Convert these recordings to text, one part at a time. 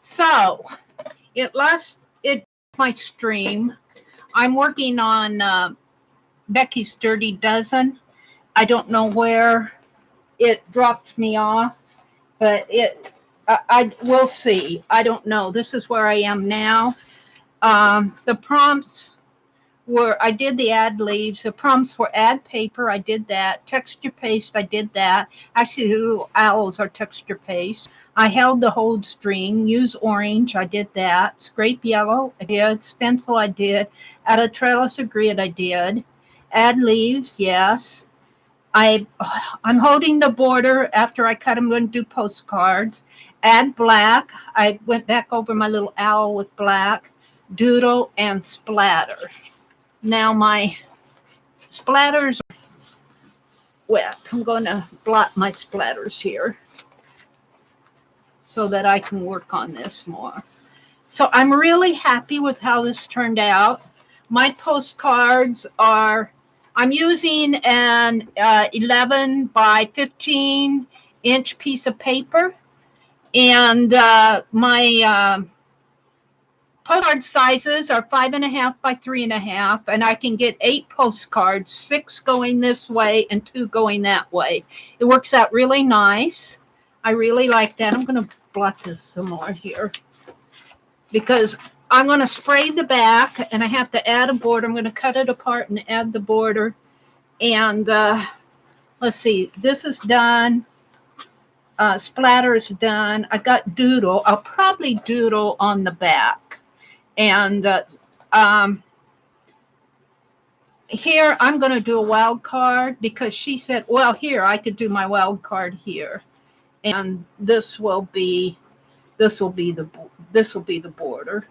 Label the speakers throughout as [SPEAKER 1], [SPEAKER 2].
[SPEAKER 1] So it my stream. I'm working on Becky's Dirty Dozen. I don't know where it dropped me off, but I will see. I don't know. This is where I am now. The prompts were, I did the ad leaves. The prompts were add paper. I did that. Texture paste. I did that. Actually, the little owls are texture paste. I held the hold string. Use orange. I did that. Scrape yellow. I did. Stencil. I did. Add a trellis or grid. I did. Add leaves. Yes. I'm holding the border. After I cut, I'm going to do postcards. Add black. I went back over my little owl with black. Doodle and splatter. Now my splatters are wet. I'm going to blot my splatters here so that I can work on this more. So I'm really happy with how this turned out. My postcards are, I'm using an 11 by 15 inch piece of paper, and my postcard sizes are 5.5 by 3.5, and I can get 8 postcards, 6 going this way and 2 going that way. It works out really nice. I really like that. I'm going to blot this some more here because I'm going to spray the back, and I have to add a border. I'm going to cut it apart and add the border. And let's see, this is done. Splatter is done. I got doodle. I'll probably doodle on the back. And here I'm going to do a wild card because she said, well, here I could do my wild card here, and this will be the border.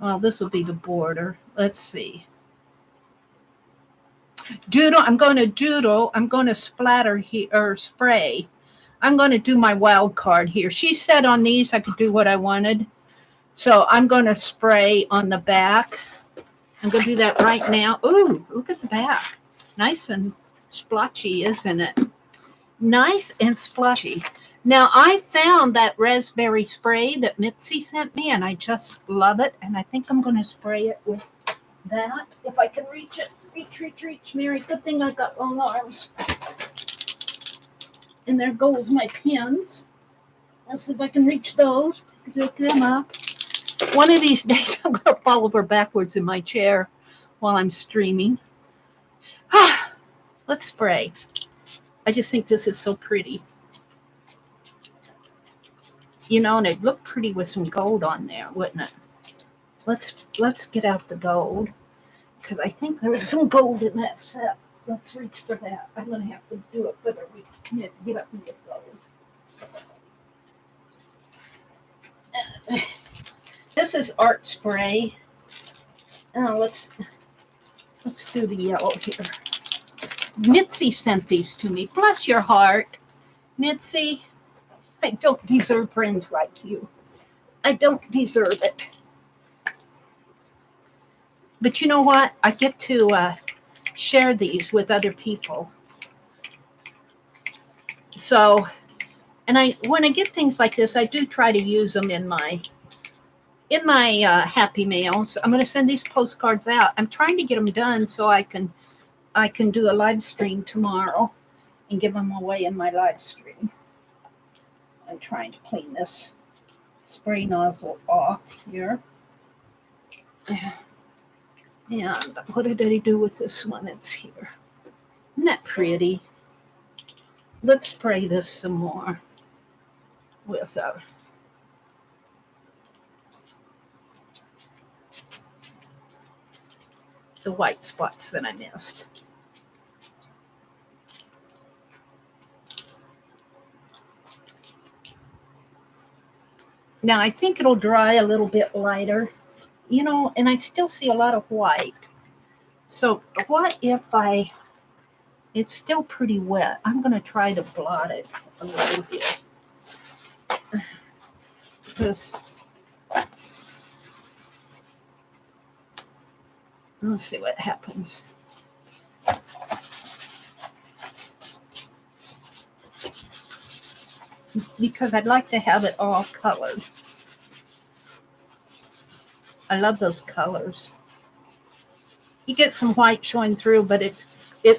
[SPEAKER 1] Well, this will be the border. Let's see. Doodle. I'm going to doodle. I'm going to splatter here or spray. I'm going to do my wild card here. She said on these I could do what I wanted. So I'm going to spray on the back. I'm going to do that right now. Ooh, look at the back. Nice and splotchy, isn't it? Nice and splotchy. Now, I found that raspberry spray that Mitzi sent me, and I just love it. And I think I'm going to spray it with that. If I can reach it. Reach, Mary. Good thing I got long arms. And there goes my pins. Let's see if I can reach those. Pick them up. One of these days, I'm going to fall over backwards in my chair while I'm streaming. Let's spray. I just think this is so pretty. You know, and it'd look pretty with some gold on there, wouldn't it? Let's get out the gold, because I think there is some gold in that set. Let's reach for that. I'm going to have to do it for the reach. Get up and get those. This is art spray. Let's do the yellow here. Mitzi sent these to me. Bless your heart, Mitzi. I don't deserve friends like you. I don't deserve it. But you know what? I get to share these with other people. So, and when I get things like this, I do try to use them in my Happy Mails. I'm going to send these postcards out. I'm trying to get them done so I can do a live stream tomorrow and give them away in my live stream. I'm trying to clean this spray nozzle off here. And what did I do with this one? It's here. Isn't that pretty? Let's spray this some more with the white spots that I missed. Now I think it'll dry a little bit lighter, you know, and I still see a lot of white. So what if it's still pretty wet. I'm going to try to blot it a little bit. Because let's see what happens. Because I'd like to have it all colored. I love those colors. You get some white showing through, but it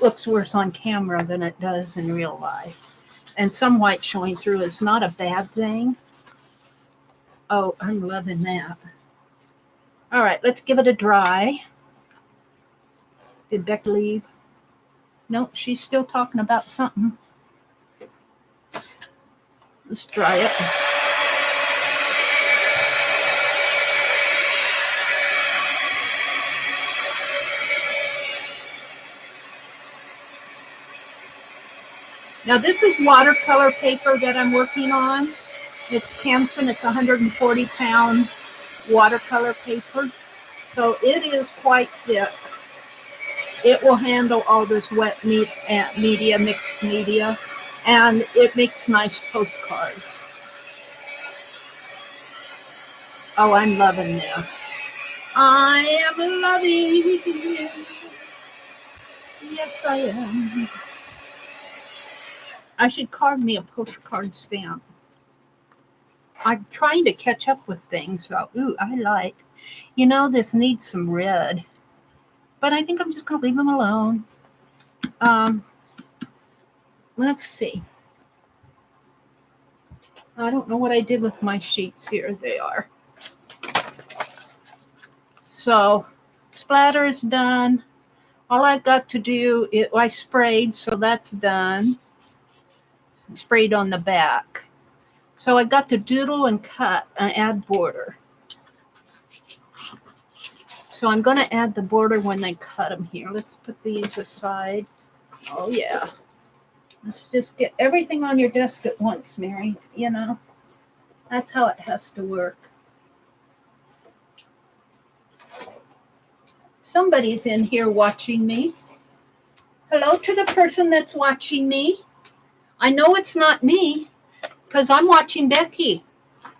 [SPEAKER 1] looks worse on camera than it does in real life. And some white showing through is not a bad thing. Oh, I'm loving that. All right, let's give it a dry. Did Becky leave? Nope, she's still talking about something. Let's dry it. Now this is watercolor paper that I'm working on. It's Canson. It's 140 pound watercolor paper. So it is quite thick. It will handle all this wet media, mixed media, and it makes nice postcards. Oh, I'm loving this. I am loving you. Yes, I am. I should carve me a postcard stamp. I'm trying to catch up with things, so, ooh, I like. You know, this needs some red, but I think I'm just going to leave them alone. Let's see. I don't know what I did with my sheets. Here they are. So, splatter is done. All I've got to do is, I sprayed, so that's done. Sprayed on the back. So I got to doodle and cut and add border. So I'm going to add the border when they cut them here. Let's put these aside. Oh, yeah. Let's just get everything on your desk at once, Mary. You know, that's how it has to work. Somebody's in here watching me. Hello to the person that's watching me. I know it's not me because I'm watching Becky.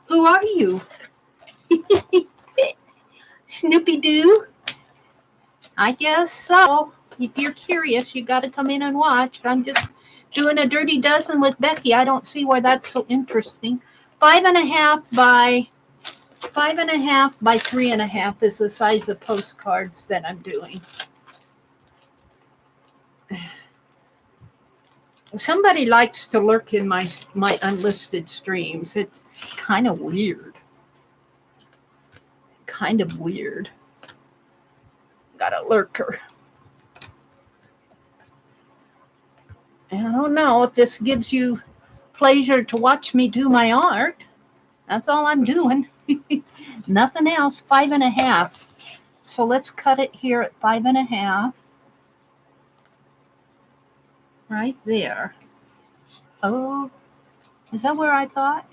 [SPEAKER 1] Who are you? Snoopy Doo? I guess so. If you're curious, you got to come in and watch. I'm just doing a dirty dozen with Becky. I don't see why that's so interesting. 5.5 by 5.5 by 3.5 is the size of postcards that I'm doing. Somebody likes to lurk in my unlisted streams. It's kind of weird. Kind of weird. Got a lurker. And I don't know if this gives you pleasure to watch me do my art. That's all I'm doing. Nothing else. 5.5. So let's cut it here at 5.5. Right there. Oh, is that where I thought?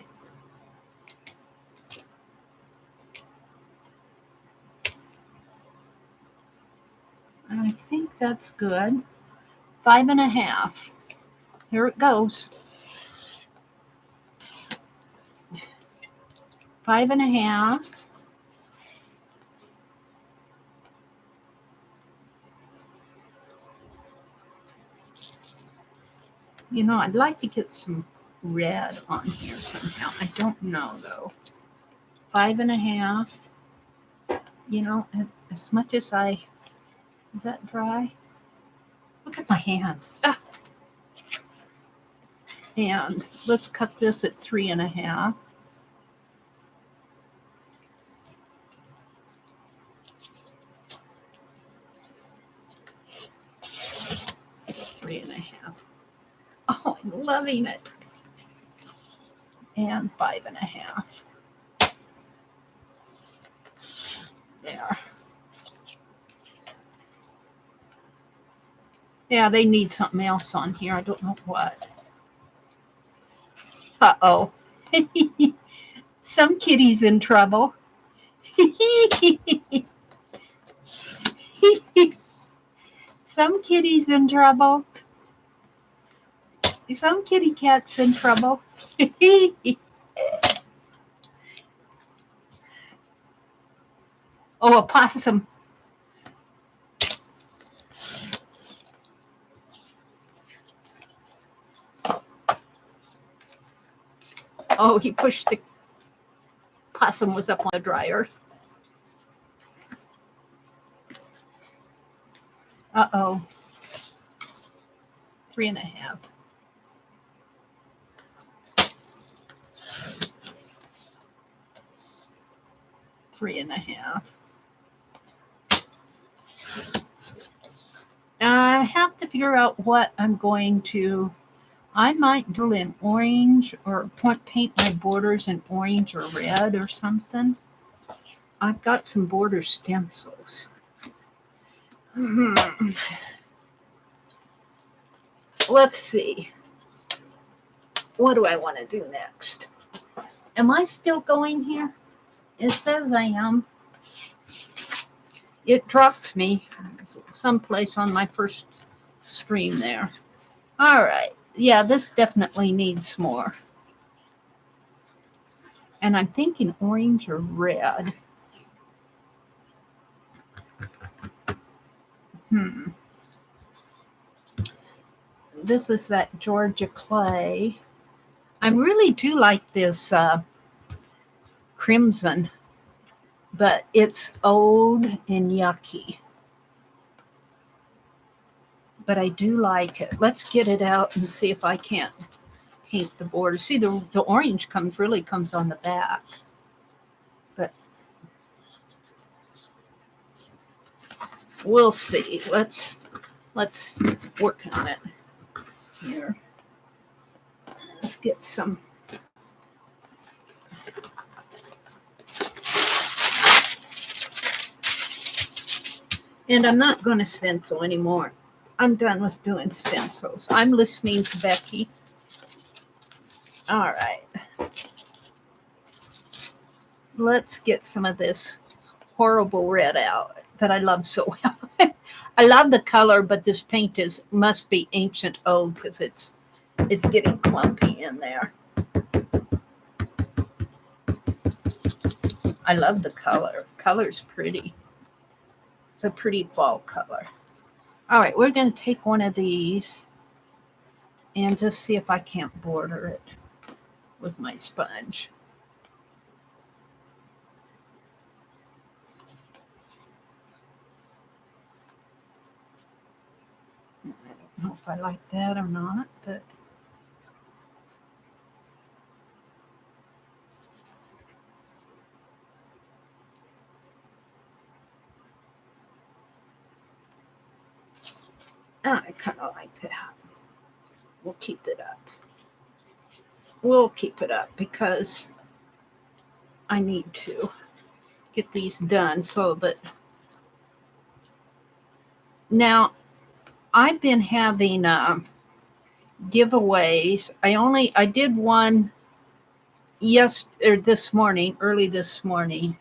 [SPEAKER 1] I think that's good. 5.5. Here it goes. 5.5. You know, I'd like to get some red on here somehow. I don't know though. 5.5. You know, as much as is that dry? Look at my hands. Ah. And let's cut this at 3.5. Oh, I'm loving it. And 5.5. There. Yeah, they need something else on here. I don't know what. Uh-oh. Some kitty's in trouble. Some kitty's in trouble. Some kitty cat's in trouble. Oh, a possum. Oh, he pushed the possum was up on the dryer. Uh-oh. 3.5. Three and a half. I have to figure out what I'm going to. I might do in orange or paint my borders in orange or red or something. I've got some border stencils. Let's see. What do I want to do next? Am I still going here? It says I am. It dropped me someplace on my first stream there. All right. Yeah, this definitely needs more. And I'm thinking orange or red. This is that Georgia clay. I really do like this crimson, but it's old and yucky. But I do like it. Let's get it out and see if I can't paint the border. See, the orange really comes on the back. But we'll see. Let's work on it here. Let's get some. And I'm not going to stencil anymore. I'm done with doing stencils. I'm listening to Becky. All right. Let's get some of this horrible red out that I love so well. I love the color, but this paint must be ancient old because it's getting clumpy in there. I love the color. Color's pretty. It's a pretty fall color. All right, we're going to take one of these and just see if I can't border it with my sponge. I don't know if I like that or not, but I kind of like that. We'll keep it up. We'll keep it up because I need to get these done so that now I've been having giveaways. I did one early this morning,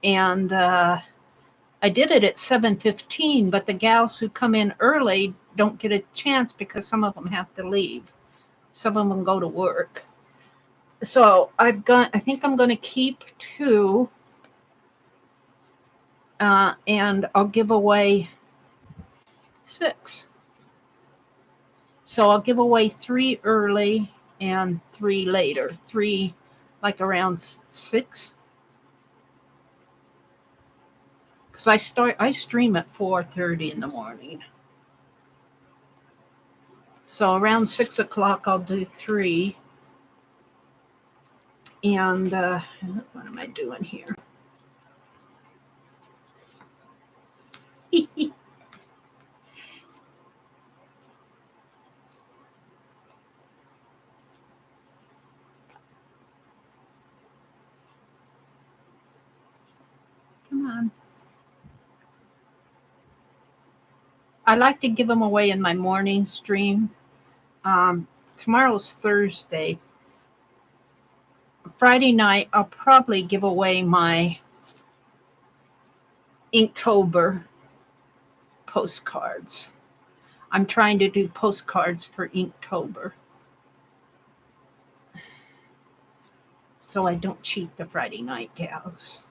[SPEAKER 1] and I did it at 7:15, but the gals who come in early don't get a chance because some of them have to leave. Some of them go to work. So I think I'm going to keep 2, and I'll give away 6. So I'll give away 3 early and 3 later. 3 like around 6. Because I stream at 4:30 in the morning. So around 6 o'clock I'll do 3. And what am I doing here? Come on. I like to give them away in my morning stream. Tomorrow's Thursday. Friday night, I'll probably give away my Inktober postcards. I'm trying to do postcards for Inktober, so I don't cheat the Friday night gals.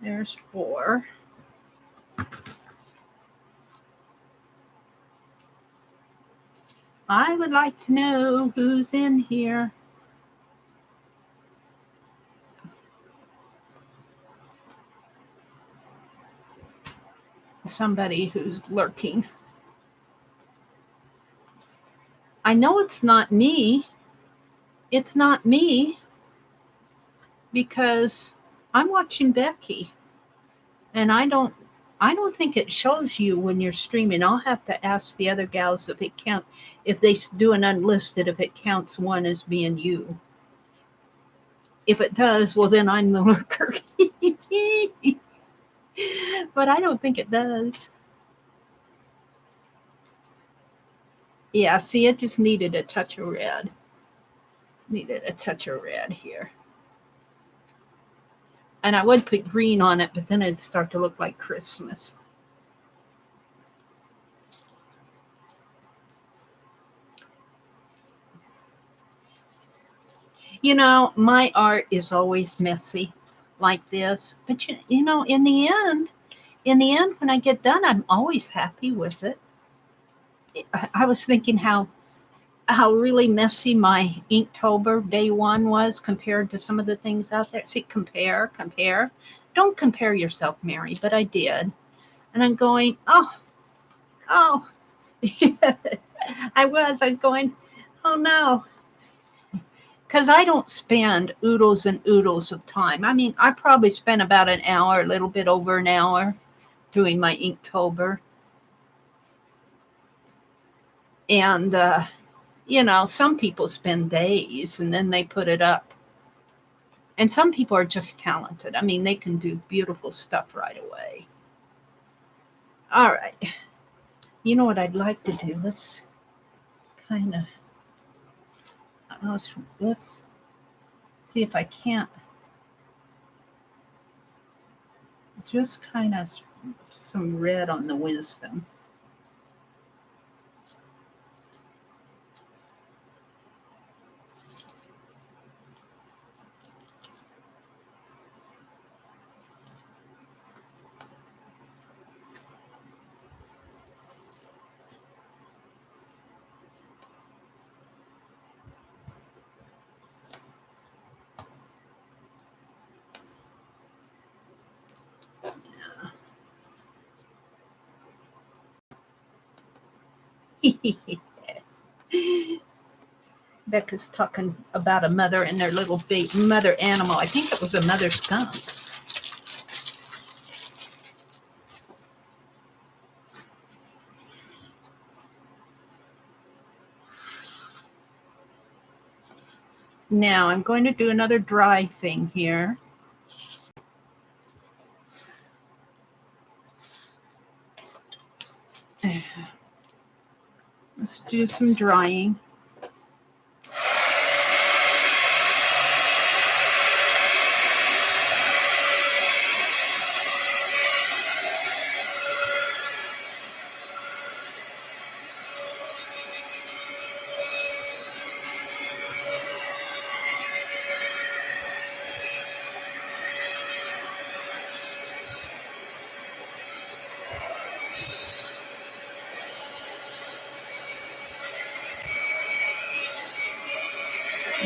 [SPEAKER 1] There's 4. I would like to know who's in here. somebody who's lurking. I know it's not me. It's not me because I'm watching Becky, and I don't think it shows you when you're streaming. I'll have to ask the other gals if they do an unlisted, if it counts one as being you. If it does, well then I'm the lurker. But I don't think it does. Yeah, see, it just needed a touch of red. Needed a touch of red here. And I would put green on it, but then it'd start to look like Christmas. You know, my art is always messy like this. But, you know, in the end, when I get done, I'm always happy with it. I was thinking how really messy my Inktober day one was compared to some of the things out there. See, compare. Don't compare yourself, Mary, but I did. And I'm going, oh. I was going, oh no. Because I don't spend oodles and oodles of time. I mean, I probably spent about an hour, a little bit over an hour, doing my Inktober. And, you know, some people spend days and then they put it up. And some people are just talented. I mean, they can do beautiful stuff right away. All right. You know what I'd like to do? Let's kind of, let's see if I can't just kind of some red on the wisdom. Becca's talking about a mother and their little mother animal. I think it was a mother skunk. Now I'm going to do another dry thing here. Let's do some drying.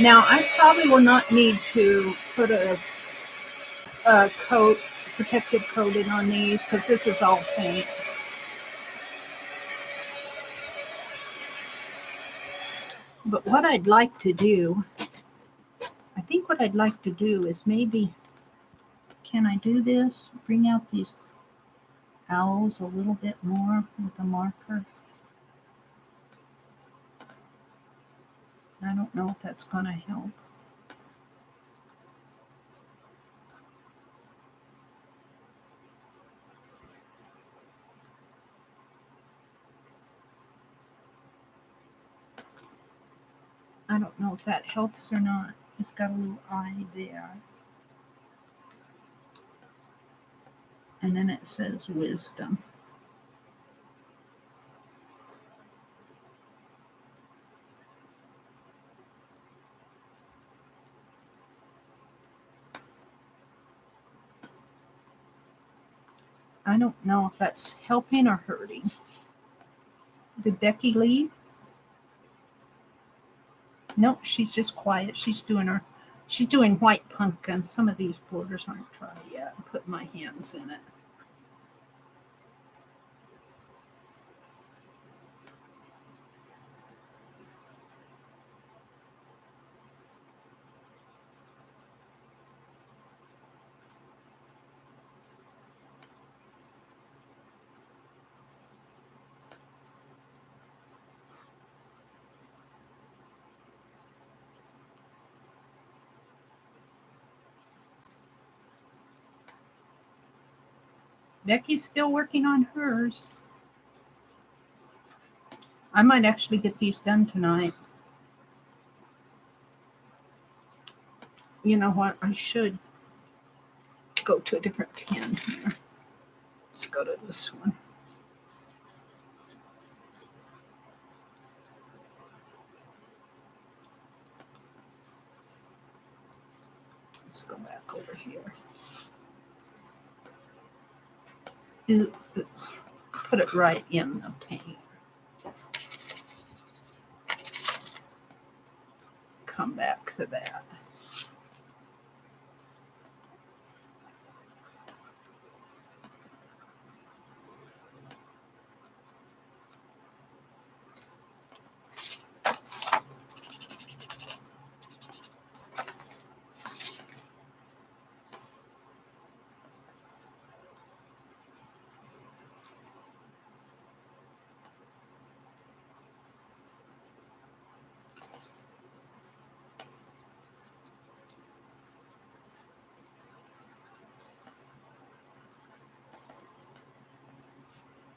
[SPEAKER 1] Now, I probably will not need to put a protective coating on these because this is all paint. But what I'd like to do, I think what I'd like to do is maybe, can I do this? Bring out these owls a little bit more with a marker. I don't know if that's going to help. I don't know if that helps or not. It's got a little eye there. And then it says wisdom. I don't know if that's helping or hurting. Did Becky leave? Nope, she's just quiet. She's doing white pumpkin. Some of these borders aren't dry yet. I'm putting my hands in it. Becky's still working on hers. I might actually get these done tonight. You know what? I should go to a different pen here. Let's go to this one. Let's go back over here. Let's put it right in the paint. Come back to that.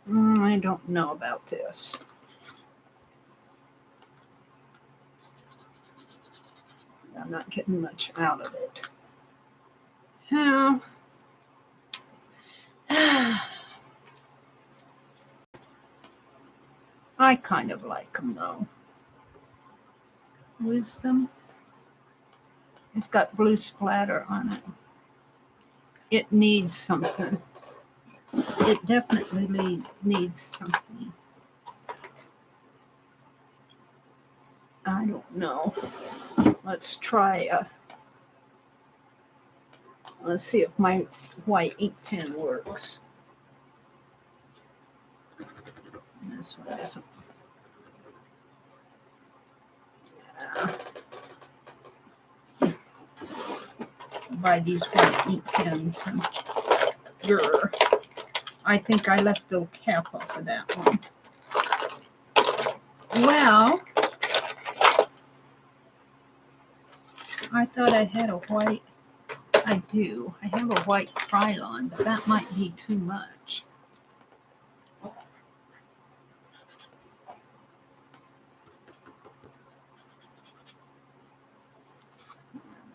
[SPEAKER 1] I don't know about this. I'm not getting much out of it. How? I kind of like them though. Wisdom. It's got blue splatter on it. It needs something. It definitely needs something. I don't know. Let's try let's see if my white ink pen works. This one doesn't. Buy these white ink pens. And I think I left the cap off of that one. Well, I thought I had a white. I do. I have a white Krylon, but that might be too much. I'm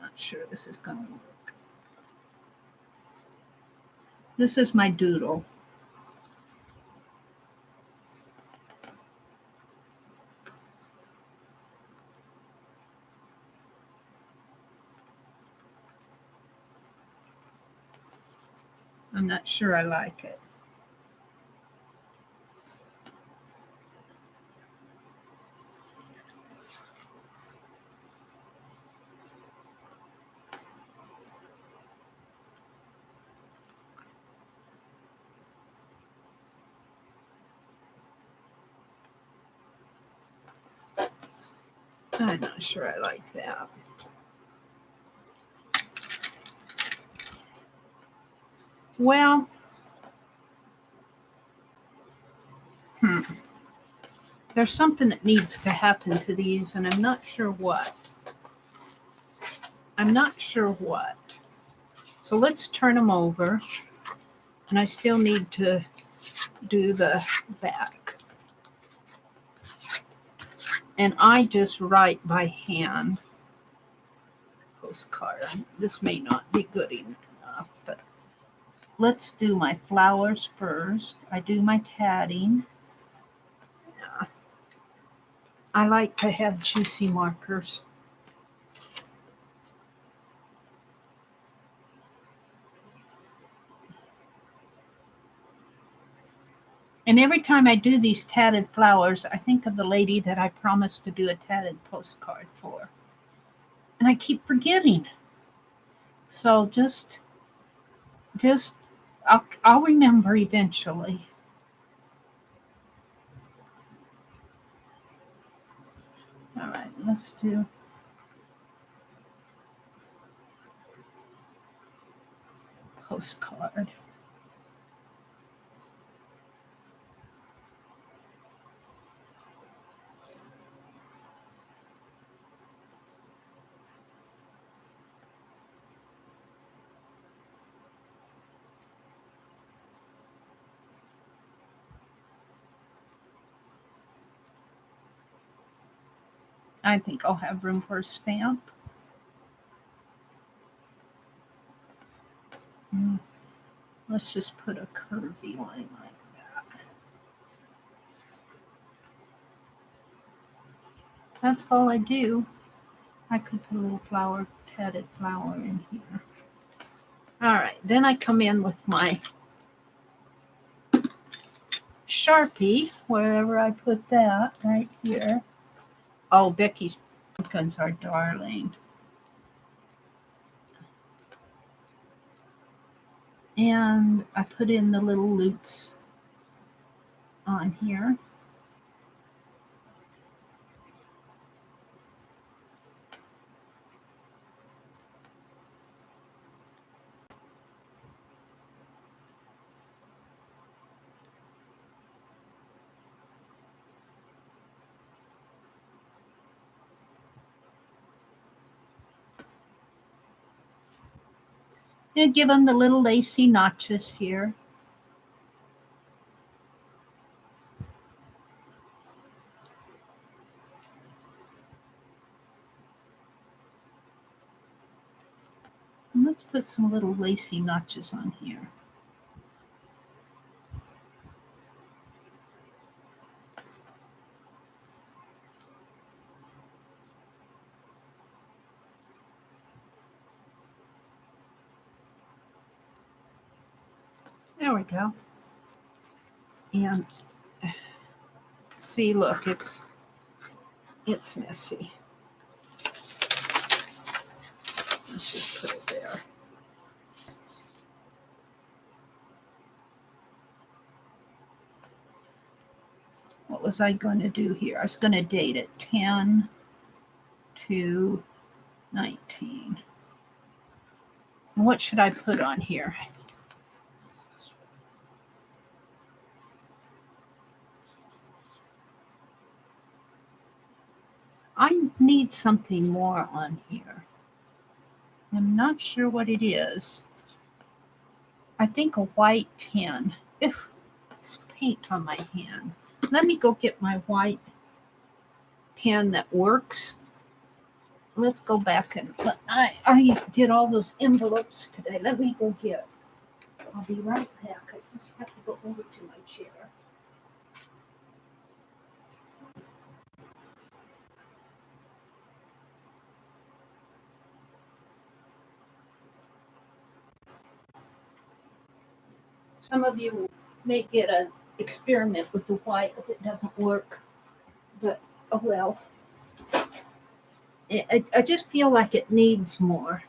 [SPEAKER 1] not sure this is going to work. This is my doodle. I'm not sure I like it. I'm not sure I like that. Well, there's something that needs to happen to these, and I'm not sure what. I'm not sure what. So let's turn them over, and I still need to do the back. And I just write by hand. Postcard. This may not be good enough, but let's do my flowers first. I do my tatting. Yeah. I like to have juicy markers. And every time I do these tatted flowers, I think of the lady that I promised to do a tatted postcard for. And I keep forgetting. So just I'll remember eventually. All right, let's do postcard. I think I'll have room for a stamp. Let's just put a curvy line like that. That's all I do. I could put a little padded flower in here. All right, then I come in with my Sharpie, wherever I put that, right here. Oh, Becky's pumpkins are darling. And I put in the little loops on here. And give them the little lacy notches here. And let's put some little lacy notches on here. There we go. And see, look, it's messy. Let's just put it there. What was I going to do here? I was going to date it 10 to 19. And what should I put on here? I need something more on here. I'm not sure what it is. I think a white pen. It's paint on my hand. Let me go get my white pen that works. Let's go back and I did all those envelopes today. Let me go get. I'll be right back. I just have to go over to my chair. Some of you may get an experiment with the white if it doesn't work, but oh well. I just feel like it needs more.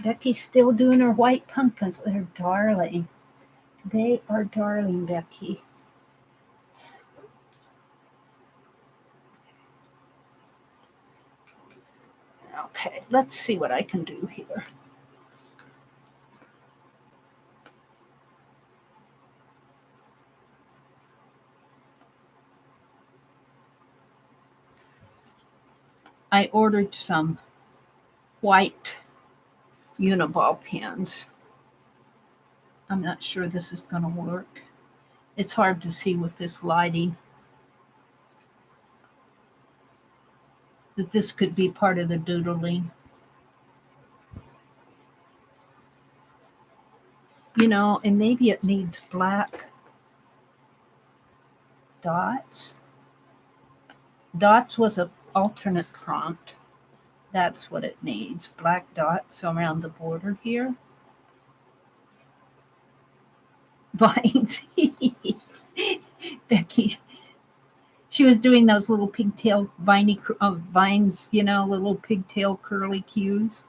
[SPEAKER 1] Becky's still doing her white pumpkins. They're darling. They are darling, Becky. Okay, let's see what I can do here. I ordered some white Uniball pens. I'm not sure this is going to work. It's hard to see with this lighting that this could be part of the doodling. You know, and maybe it needs black dots. Dots was an alternate prompt. That's what it needs. Black dots around the border here. Vines. Becky, she was doing those little pigtail vines, you know, little pigtail curly cues.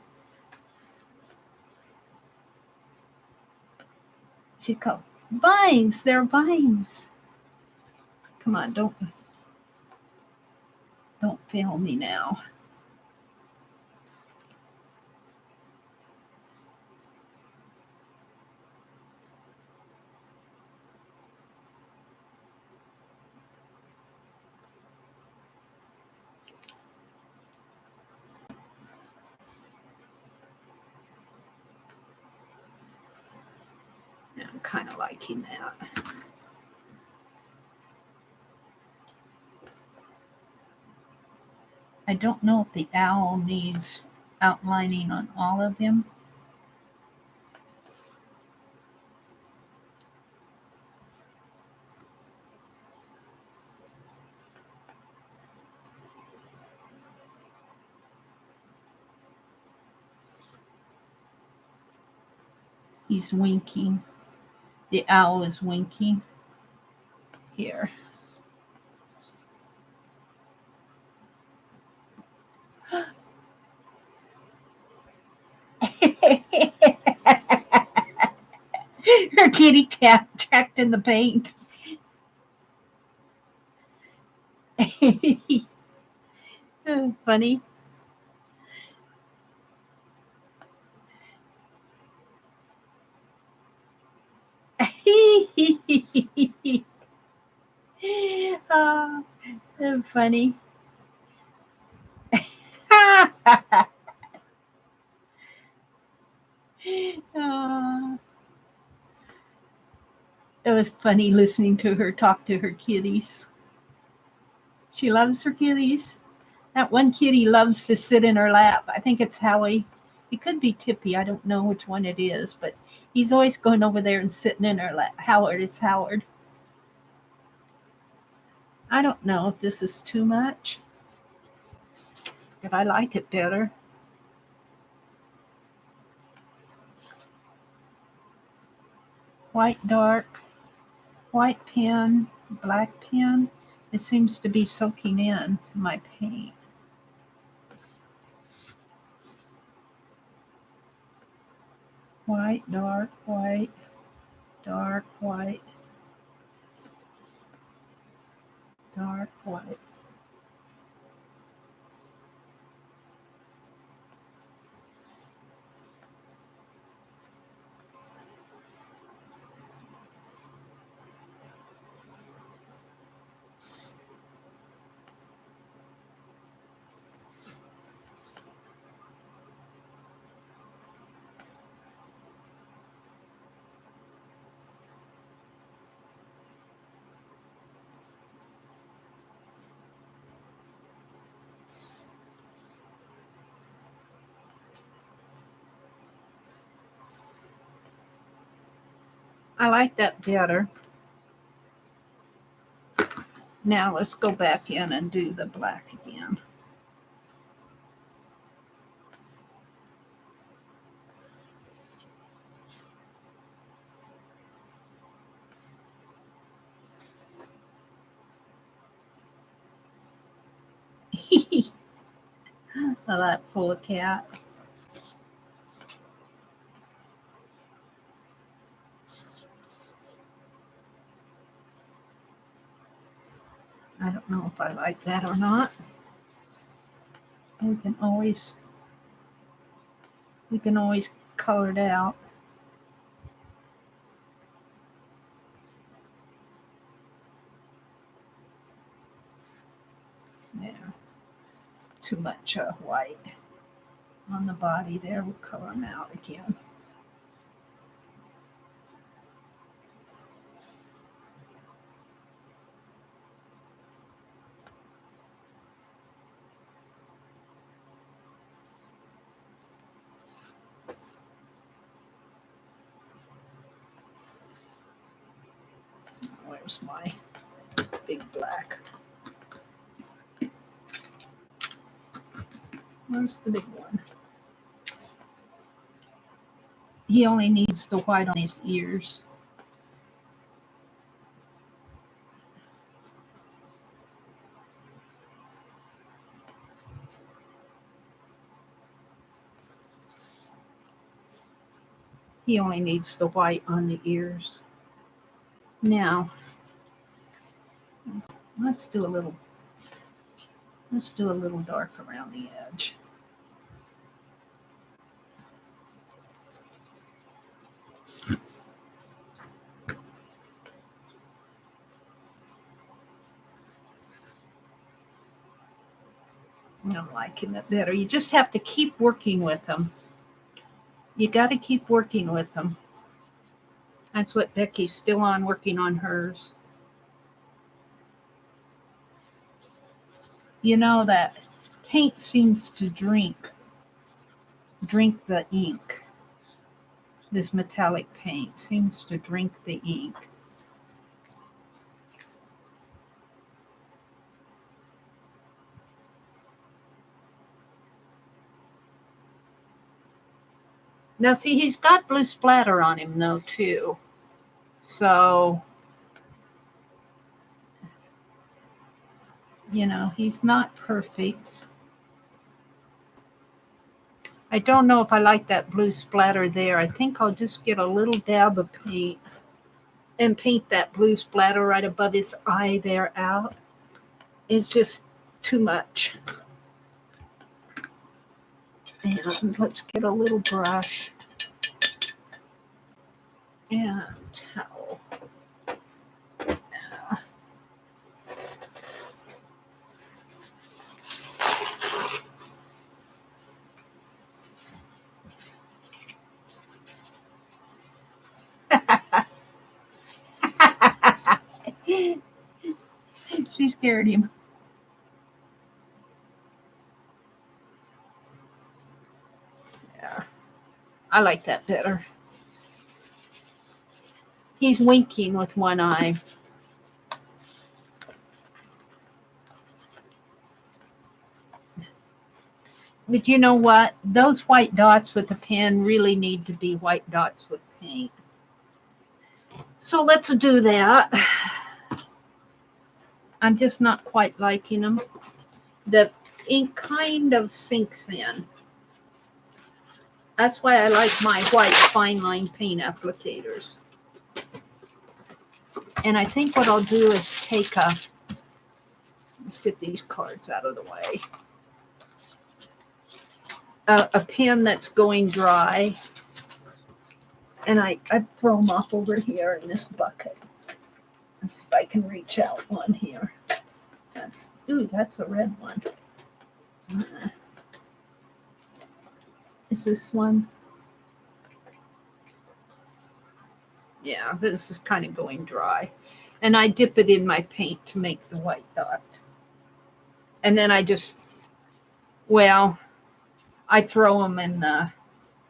[SPEAKER 1] She'd go, vines, they're vines. Come on, don't fail me now. I'm kind of liking that. I don't know if the owl needs outlining on all of him. He's winking. The owl is winking. Here. Her kitty cat trapped in the paint. Funny. Oh, funny. Oh, it was funny listening to her talk to her kitties. She loves her kitties. That one kitty loves to sit in her lap. I think it's Howie. It could be Tippy. I don't know which one it is, but he's always going over there and sitting in her lap. Howard is Howard. I don't know if this is too much, but I like it better. White dark, white pen, black pen. It seems to be soaking in to my paint. White, dark, white, dark, white, dark, white. I like that better. Now let's go back in and do the black again. A lot full of cat. I don't know if I like that or not. We can always color it out. There. Too much white on the body there. We'll color them out again. Where's my big black? Where's the big one? He only needs the white on his ears. He only needs the white on the ears. Now, let's do a little dark around the edge. I'm liking it better. You just have to keep working with them. You got to keep working with them. That's what Becky's still on, working on hers. You know that paint seems to drink the ink. This metallic paint seems to drink the ink. Now, see, he's got blue splatter on him, though, too. So, you know, he's not perfect. I don't know if I like that blue splatter there. I think I'll just get a little dab of paint and paint that blue splatter right above his eye there out. It's just too much. And let's get a little brush and towel. She scared him. Yeah, I like that better. He's winking with one eye. But you know what? Those white dots with the pen really need to be white dots with paint. So let's do that. I'm just not quite liking them. The ink kind of sinks in. That's why I like my white fine line paint applicators. And I think what I'll do is take let's get these cards out of the way. A pen that's going dry. And I throw them off over here in this bucket. Let's see if I can reach out one here. That's a red one. Is this one? Yeah, this is kind of going dry. And I dip it in my paint to make the white dot. And then I just, well, I throw them in the,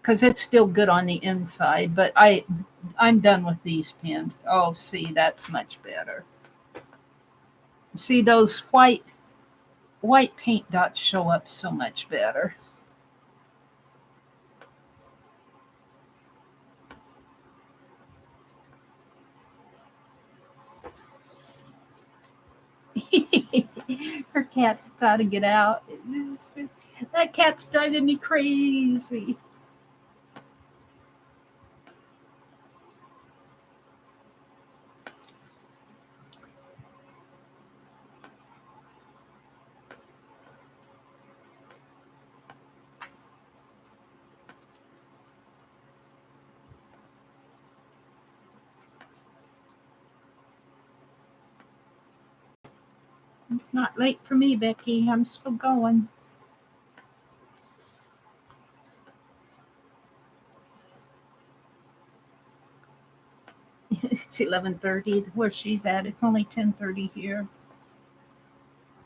[SPEAKER 1] because it's still good on the inside, but I'm done with these pens. Oh, see, that's much better. See, those white paint dots show up so much better. Her cat's got to get out. That cat's driving me crazy. It's not late for me, Becky. I'm still going. It's 11:30 where she's at. It's only 10:30 here.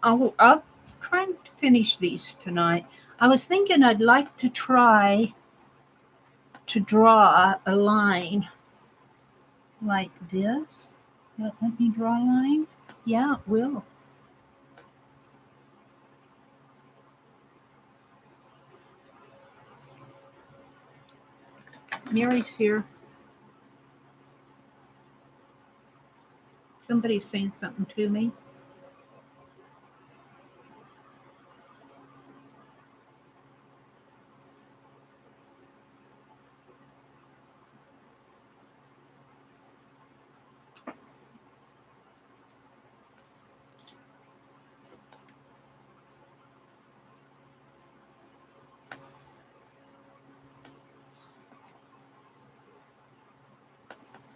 [SPEAKER 1] I'll try to finish these tonight. I was thinking I'd like to try to draw a line like this. Let me draw a line. Yeah, it will. Mary's here. Somebody's saying something to me.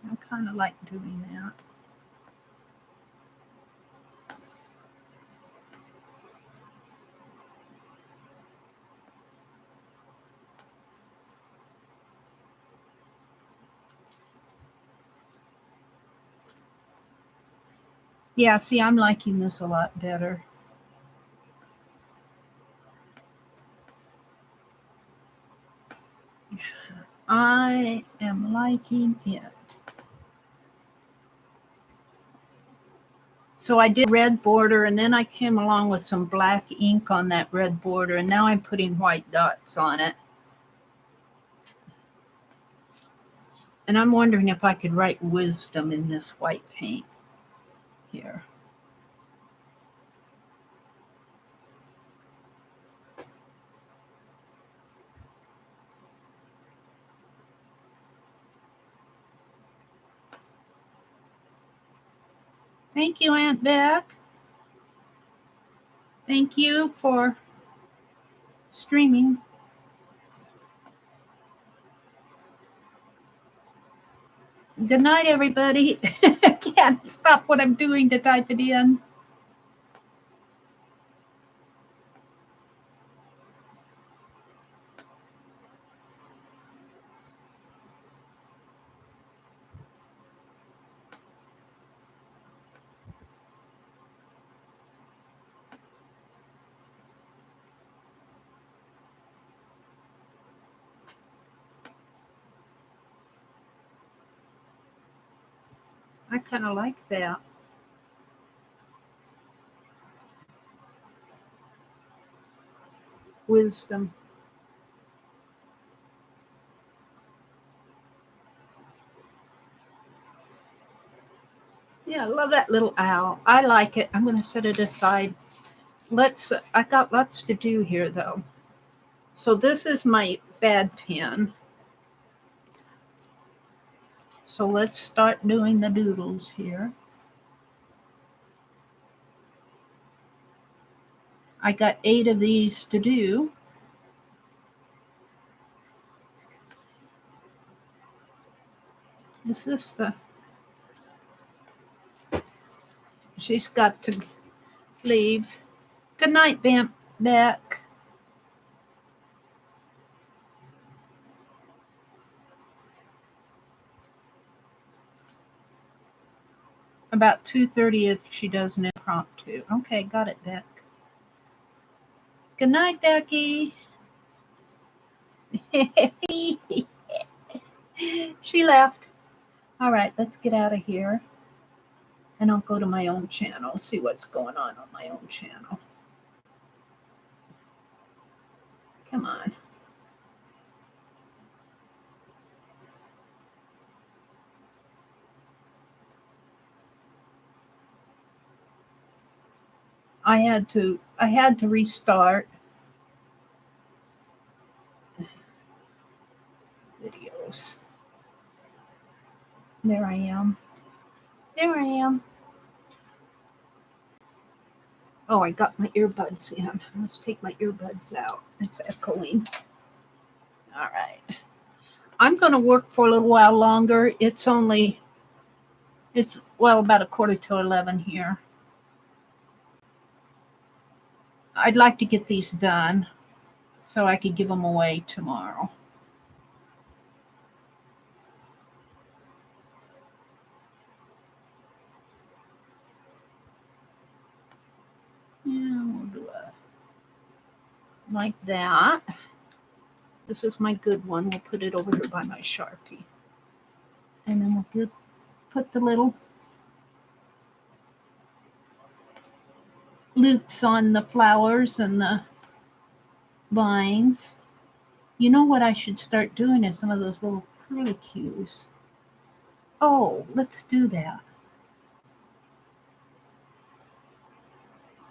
[SPEAKER 1] I kind of like doing that. Yeah, see, I'm liking this a lot better. I am liking it. So I did red border, and then I came along with some black ink on that red border, and now I'm putting white dots on it. And I'm wondering if I could write wisdom in this white paint here. Thank you, Aunt Beck. Thank you for streaming. Good night, everybody. I can't stop what I'm doing to type it in. I kind of like that. Wisdom. Yeah, I love that little owl. I like it. I'm going to set it aside. I got lots to do here, though. So this is my bad pen. So let's start doing the doodles here. I got 8 of these to do. Is this the... She's got to leave. Good night, Beck. About 2:30 if she does an impromptu. Okay, got it, Beck. Good night, Becky. She left. All right, let's get out of here. And I'll go to my own channel, see what's going on my own channel. Come on. I had to restart videos. There I am. Oh, I got my earbuds in. Let's take my earbuds out. It's echoing. All right. I'm going to work for a little while longer. It's about 11:15 here. I'd like to get these done so I could give them away tomorrow. Yeah, we'll do it like that. This is my good one. We'll put it over here by my Sharpie. And then we'll put the little loops on the flowers and the vines. You know what I should start doing is some of those little curlicues. Oh, let's do that.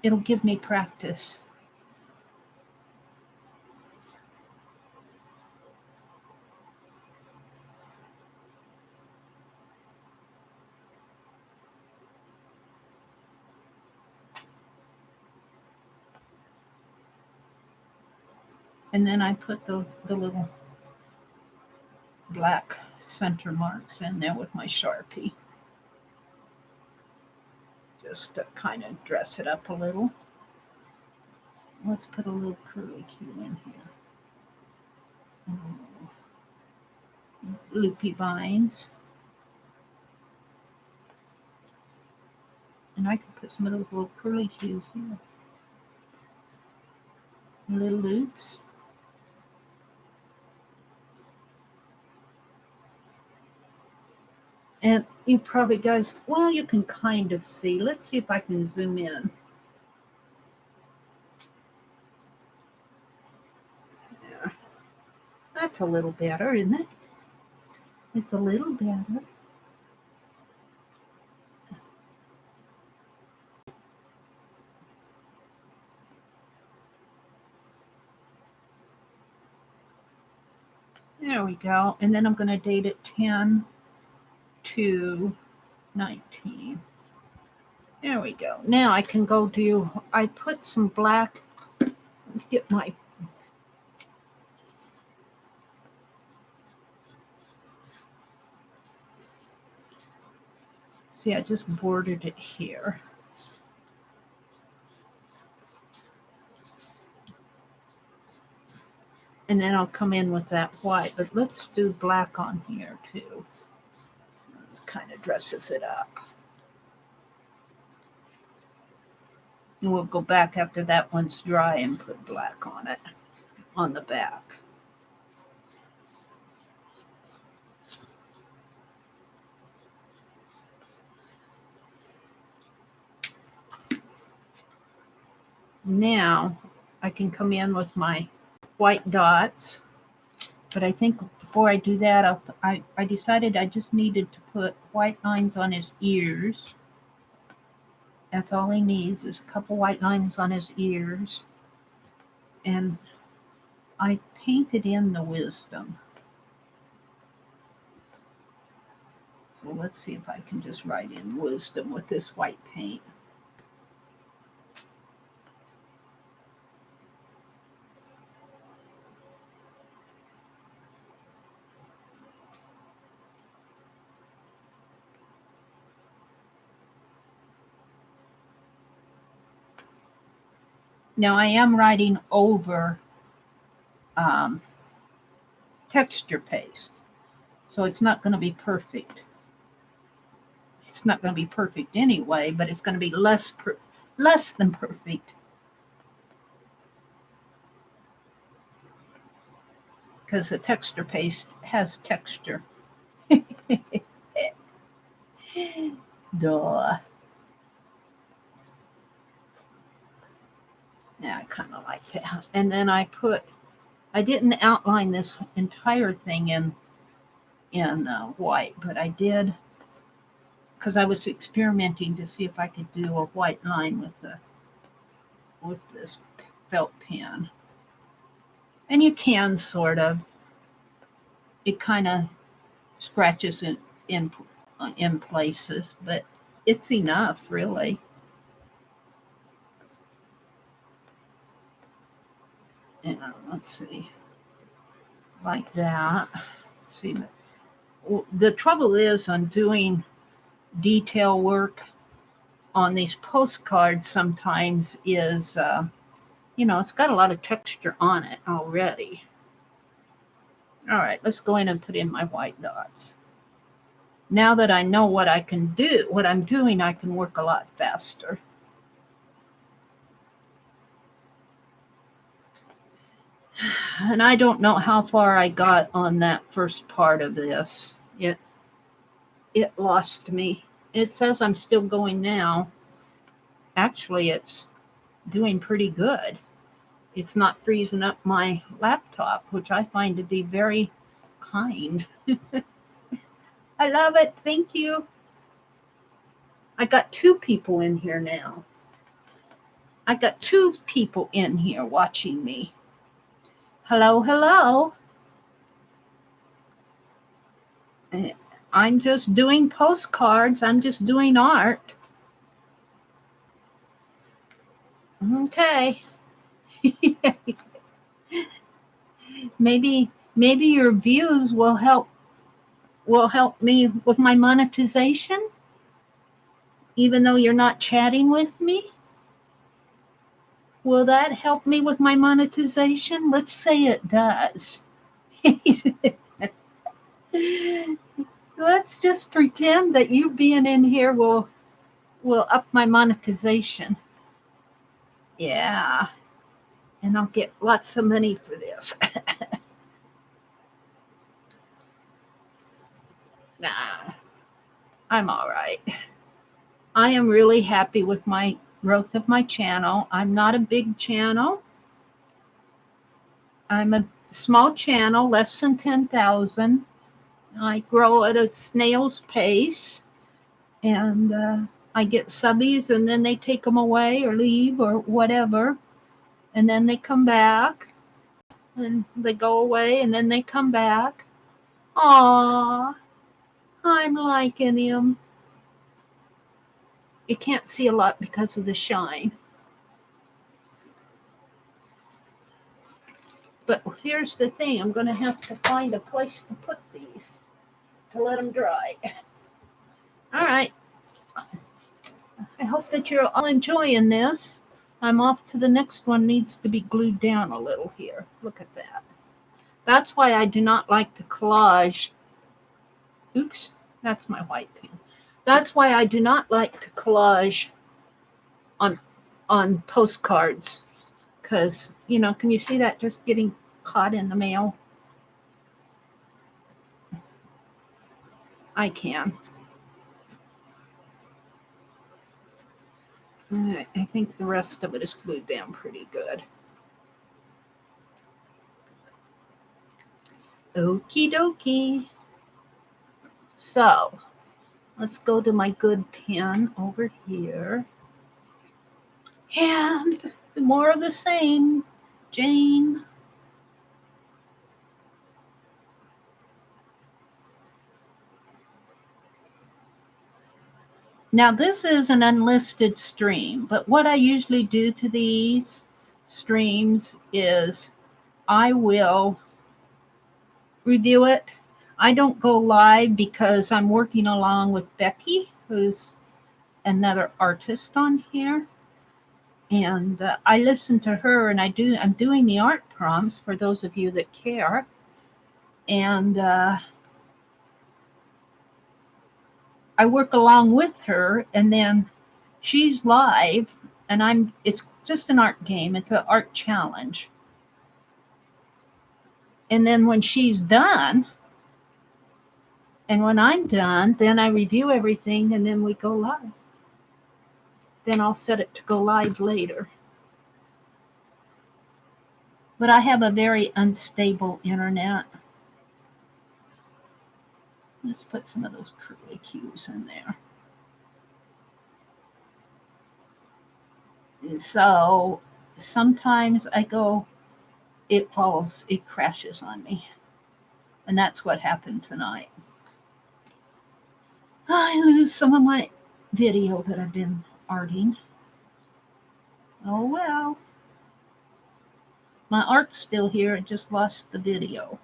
[SPEAKER 1] It'll give me practice. And then I put the little black center marks in there with my Sharpie. Just to kind of dress it up a little. Let's put a little curlicue in here. Loopy vines. And I could put some of those little curlicues here. Little loops. And you probably guys, well, you can kind of see. Let's see if I can zoom in. There. That's a little better, isn't it? It's a little better. There we go. And then I'm going to date it 10 to 19. There we go. Now I can go do, I put some black. Let's get my, see, I just bordered it here. And then I'll come in with that white, but let's do black on here too. This kind of dresses it up. And we'll go back after that one's dry and put black on it, on the back. Now I can come in with my white dots, but I think before I do that, I decided I just needed to put white lines on his ears. That's all he needs is a couple white lines on his ears. And I painted in the wisdom. So let's see if I can just write in wisdom with this white paint. Now I am writing over texture paste, so it's not going to be perfect. It's not going to be perfect anyway, but it's going to be less than perfect. Because the texture paste has texture. Duh. Yeah, I kind of like that. And then I didn't outline this entire thing in white, but I did because I was experimenting to see if I could do a white line with this felt pen. And you can sort of. It kind of scratches in places, but it's enough, really. And let's see, like that. See, the trouble is on doing detail work on these postcards sometimes is, it's got a lot of texture on it already. All right, let's go in and put in my white dots. Now that I know what I can do, what I'm doing, I can work a lot faster. And I don't know how far I got on that first part of this. It lost me. It says I'm still going now. Actually, it's doing pretty good. It's not freezing up my laptop, which I find to be very kind. I love it. Thank you. I got 2 people in here now. I got 2 people in here watching me. Hello, hello. I'm just doing postcards. I'm just doing art. Okay. Maybe your views will help me with my monetization, even though you're not chatting with me. Will that help me with my monetization? Let's say it does. Let's just pretend that you being in here will up my monetization. Yeah. And I'll get lots of money for this. Nah. I'm all right. I am really happy with my growth of my channel. I'm not a big channel. I'm a small channel, less than 10,000. I grow at a snail's pace, and I get subbies, and then they take them away or leave or whatever, and then they come back, and they go away, and then they come back. Aww, I'm liking him. You can't see a lot because of the shine. But here's the thing, I'm going to have to find a place to put these to let them dry. All right. I hope that you're all enjoying this. I'm off to the next one. Needs to be glued down a little here. Look at that. That's why I do not like to collage. Oops, that's my white pen. That's why I do not like to collage on postcards. Because, you know, can you see that just getting caught in the mail? I can. All right, I think the rest of it is glued down pretty good. Okie dokie. So, let's go to my good pen over here. And more of the same, Jane. Now, this is an unlisted stream, but what I usually do to these streams is I will review it. I don't go live because I'm working along with Becky, who's another artist on here. And I listen to her, and I'm doing the art prompts for those of you that care. And I work along with her, and then she's live, and it's just an art game. It's an art challenge. And then when she's done, and when I'm done, then I review everything, and then we go live. Then I'll set it to go live later. But I have a very unstable internet. Let's put some of those curly cues in there. So sometimes it crashes on me. And that's what happened tonight. I lose some of my video that I've been arting. Oh well. My art's still here. I just lost the video.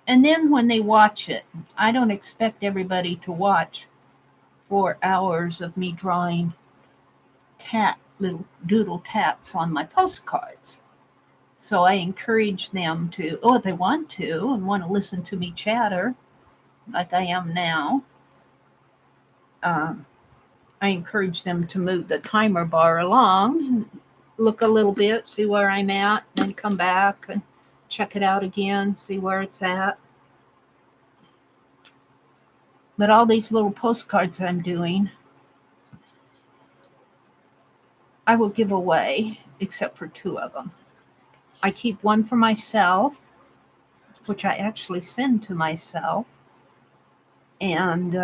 [SPEAKER 1] And then when they watch it, I don't expect everybody to watch 4 hours of me drawing little doodle tats on my postcards. So I encourage them to, if they want to and want to listen to me chatter like I am now, I encourage them to move the timer bar along, look a little bit, see where I'm at, then come back and check it out again, see where it's at. But all these little postcards I'm doing, I will give away, except for 2 of them. I keep one for myself, which I actually send to myself, and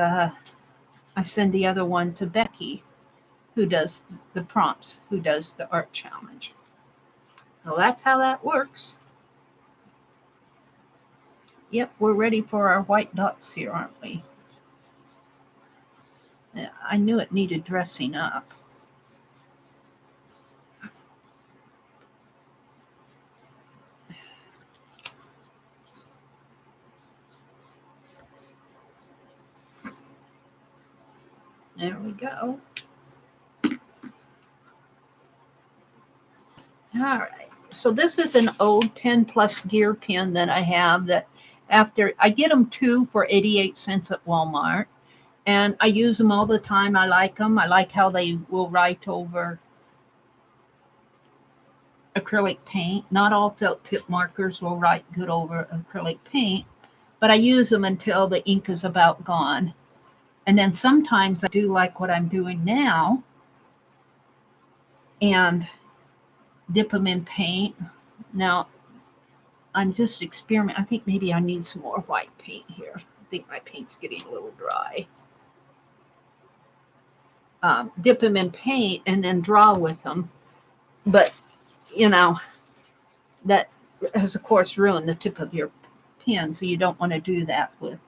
[SPEAKER 1] I send the other one to Becky, who does the prompts, who does the art challenge. So that's how that works. Yep, we're ready for our white dots here, aren't we? Yeah, I knew it needed dressing up. There we go. All right. So this is an old Pen Plus Gear pen that I have that after I get them 2 for 88 cents at Walmart, and I use them all the time. I like them. I like how they will write over acrylic paint. Not all felt tip markers will write good over acrylic paint, but I use them until the ink is about gone. And then sometimes I do like what I'm doing now and dip them in paint. Now, I'm just experimenting. I think maybe I need some more white paint here. I think my paint's getting a little dry. Dip them in paint and then draw with them. But, you know, that has, of course, ruined the tip of your pen, so you don't want to do that with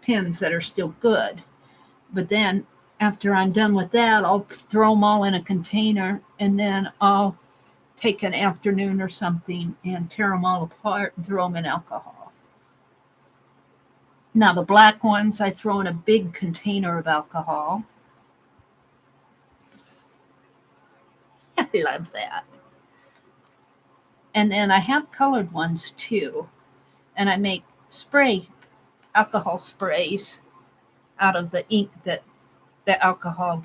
[SPEAKER 1] pens that are still good. But then after I'm done with that, I'll throw them all in a container, and then I'll take an afternoon or something and tear them all apart and throw them in alcohol. Now the black ones I throw in a big container of alcohol. I love that. And then I have colored ones too. And I make alcohol sprays out of the ink that the alcohol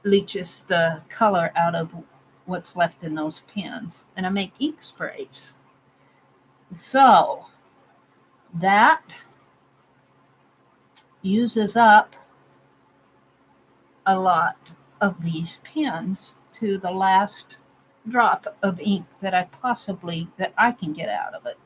[SPEAKER 1] leaches the color out of what's left in those pens. And I make ink sprays. So that uses up a lot of these pens to the last drop of ink that I can get out of it.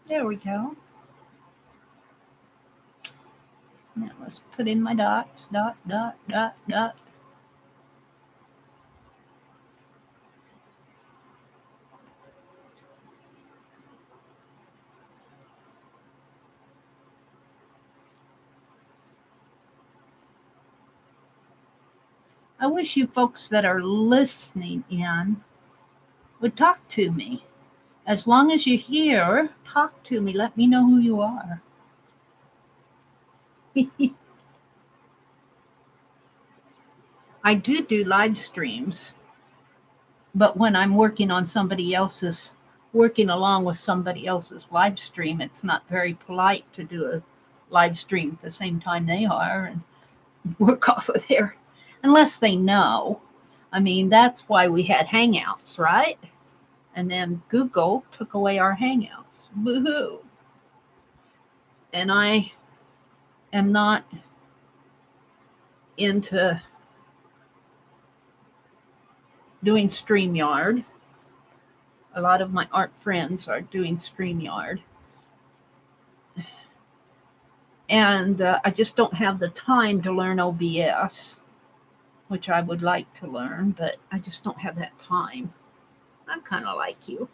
[SPEAKER 1] There we go. Now let's put in my dots. Dot, dot, dot, dot. I wish you folks that are listening in would talk to me. As long as you're here, talk to me. Let me know who you are. I do live streams, but when I'm working along with somebody else's live stream, it's not very polite to do a live stream at the same time they are and work off of there, unless they know. I mean, that's why we had Hangouts, right? And then Google took away our Hangouts. Boo-hoo. And I am not into doing StreamYard. A lot of my art friends are doing StreamYard. And I just don't have the time to learn OBS, which I would like to learn, but I just don't have that time. I'm kind of like you.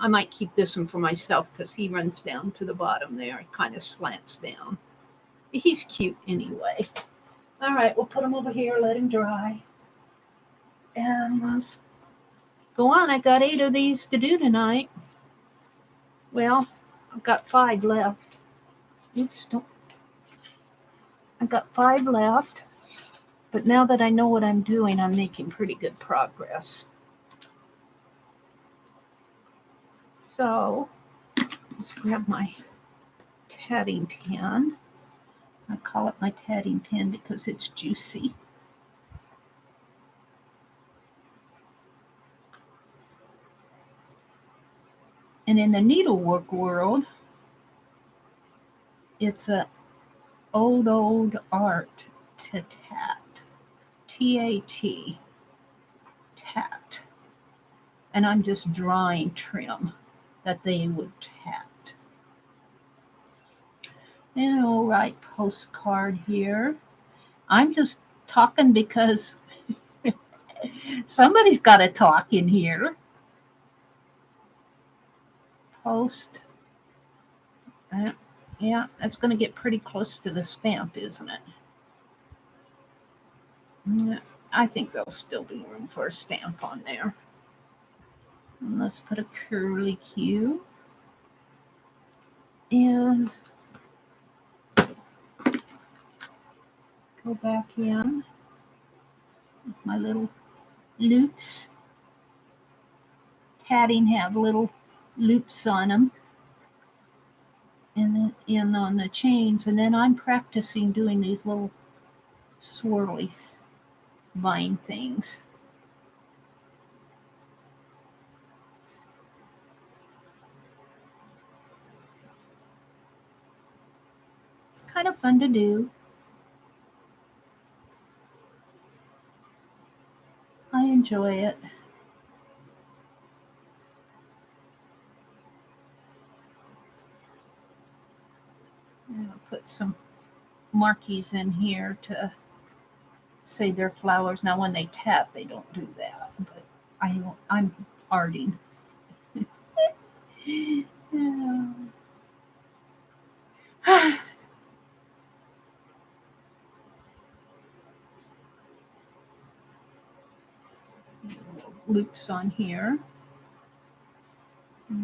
[SPEAKER 1] I might keep this one for myself because he runs down to the bottom there. It kind of slants down. He's cute anyway. All right, we'll put him over here, let him dry. And let's go on. I got 8 of these to do tonight. Well, I've got 5 left. I've got 5 left. But now that I know what I'm doing, I'm making pretty good progress. So let's grab my tatting pen. I call it my tatting pen because it's juicy. And in the needlework world, it's a old art to tat. T-A-T. Tat. And I'm just drawing trim that they would tat. And I'll write postcard here. I'm just talking because somebody's got to talk in here. Post. Yeah, that's going to get pretty close to the stamp, isn't it? Yeah, I think there'll still be room for a stamp on there. And let's put a curly Q. And go back in with my little loops. tatting have little loops on them, and then on the chains, and then I'm practicing doing these little swirly vine things. It's kind of fun to do. I enjoy it. I'm going to put some markies in here to say they're flowers. Now when they tap, they don't do that, but I'm arting. Loops on here.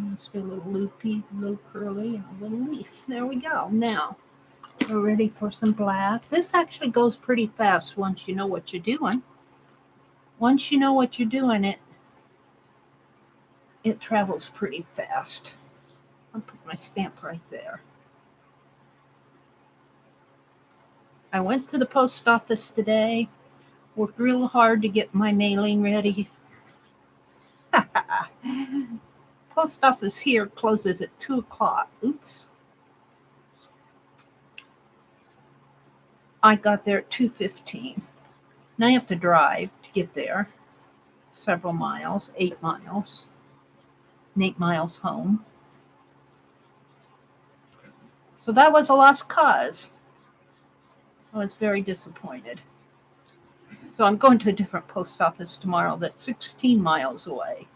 [SPEAKER 1] Let's do a little loopy, a little curly, and a little leaf. There we go. Now we're ready for some black. This actually goes pretty fast once you know what you're doing. Once you know what you're doing, it travels pretty fast. I'll put my stamp right there. I went to the post office today, worked real hard to get my mailing ready. Post office here closes at 2 o'clock. Oops. I got there at 2:15. Now I have to drive to get there several miles, 8 miles, and 8 miles home. So that was a lost cause. I was very disappointed. So I'm going to a different post office tomorrow that's 16 miles away.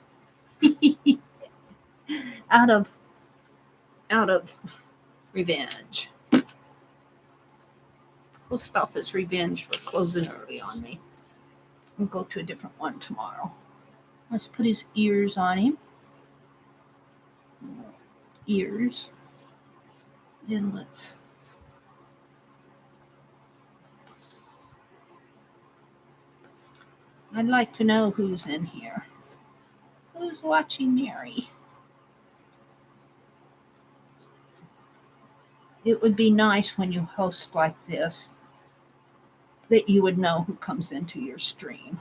[SPEAKER 1] out of revenge. Post office revenge for closing early on me. I'll go to a different one tomorrow. Let's put his ears on him. Ears. And let's I'd like to know who's in here. Who's watching Mary? It would be nice when you host like this that you would know who comes into your stream.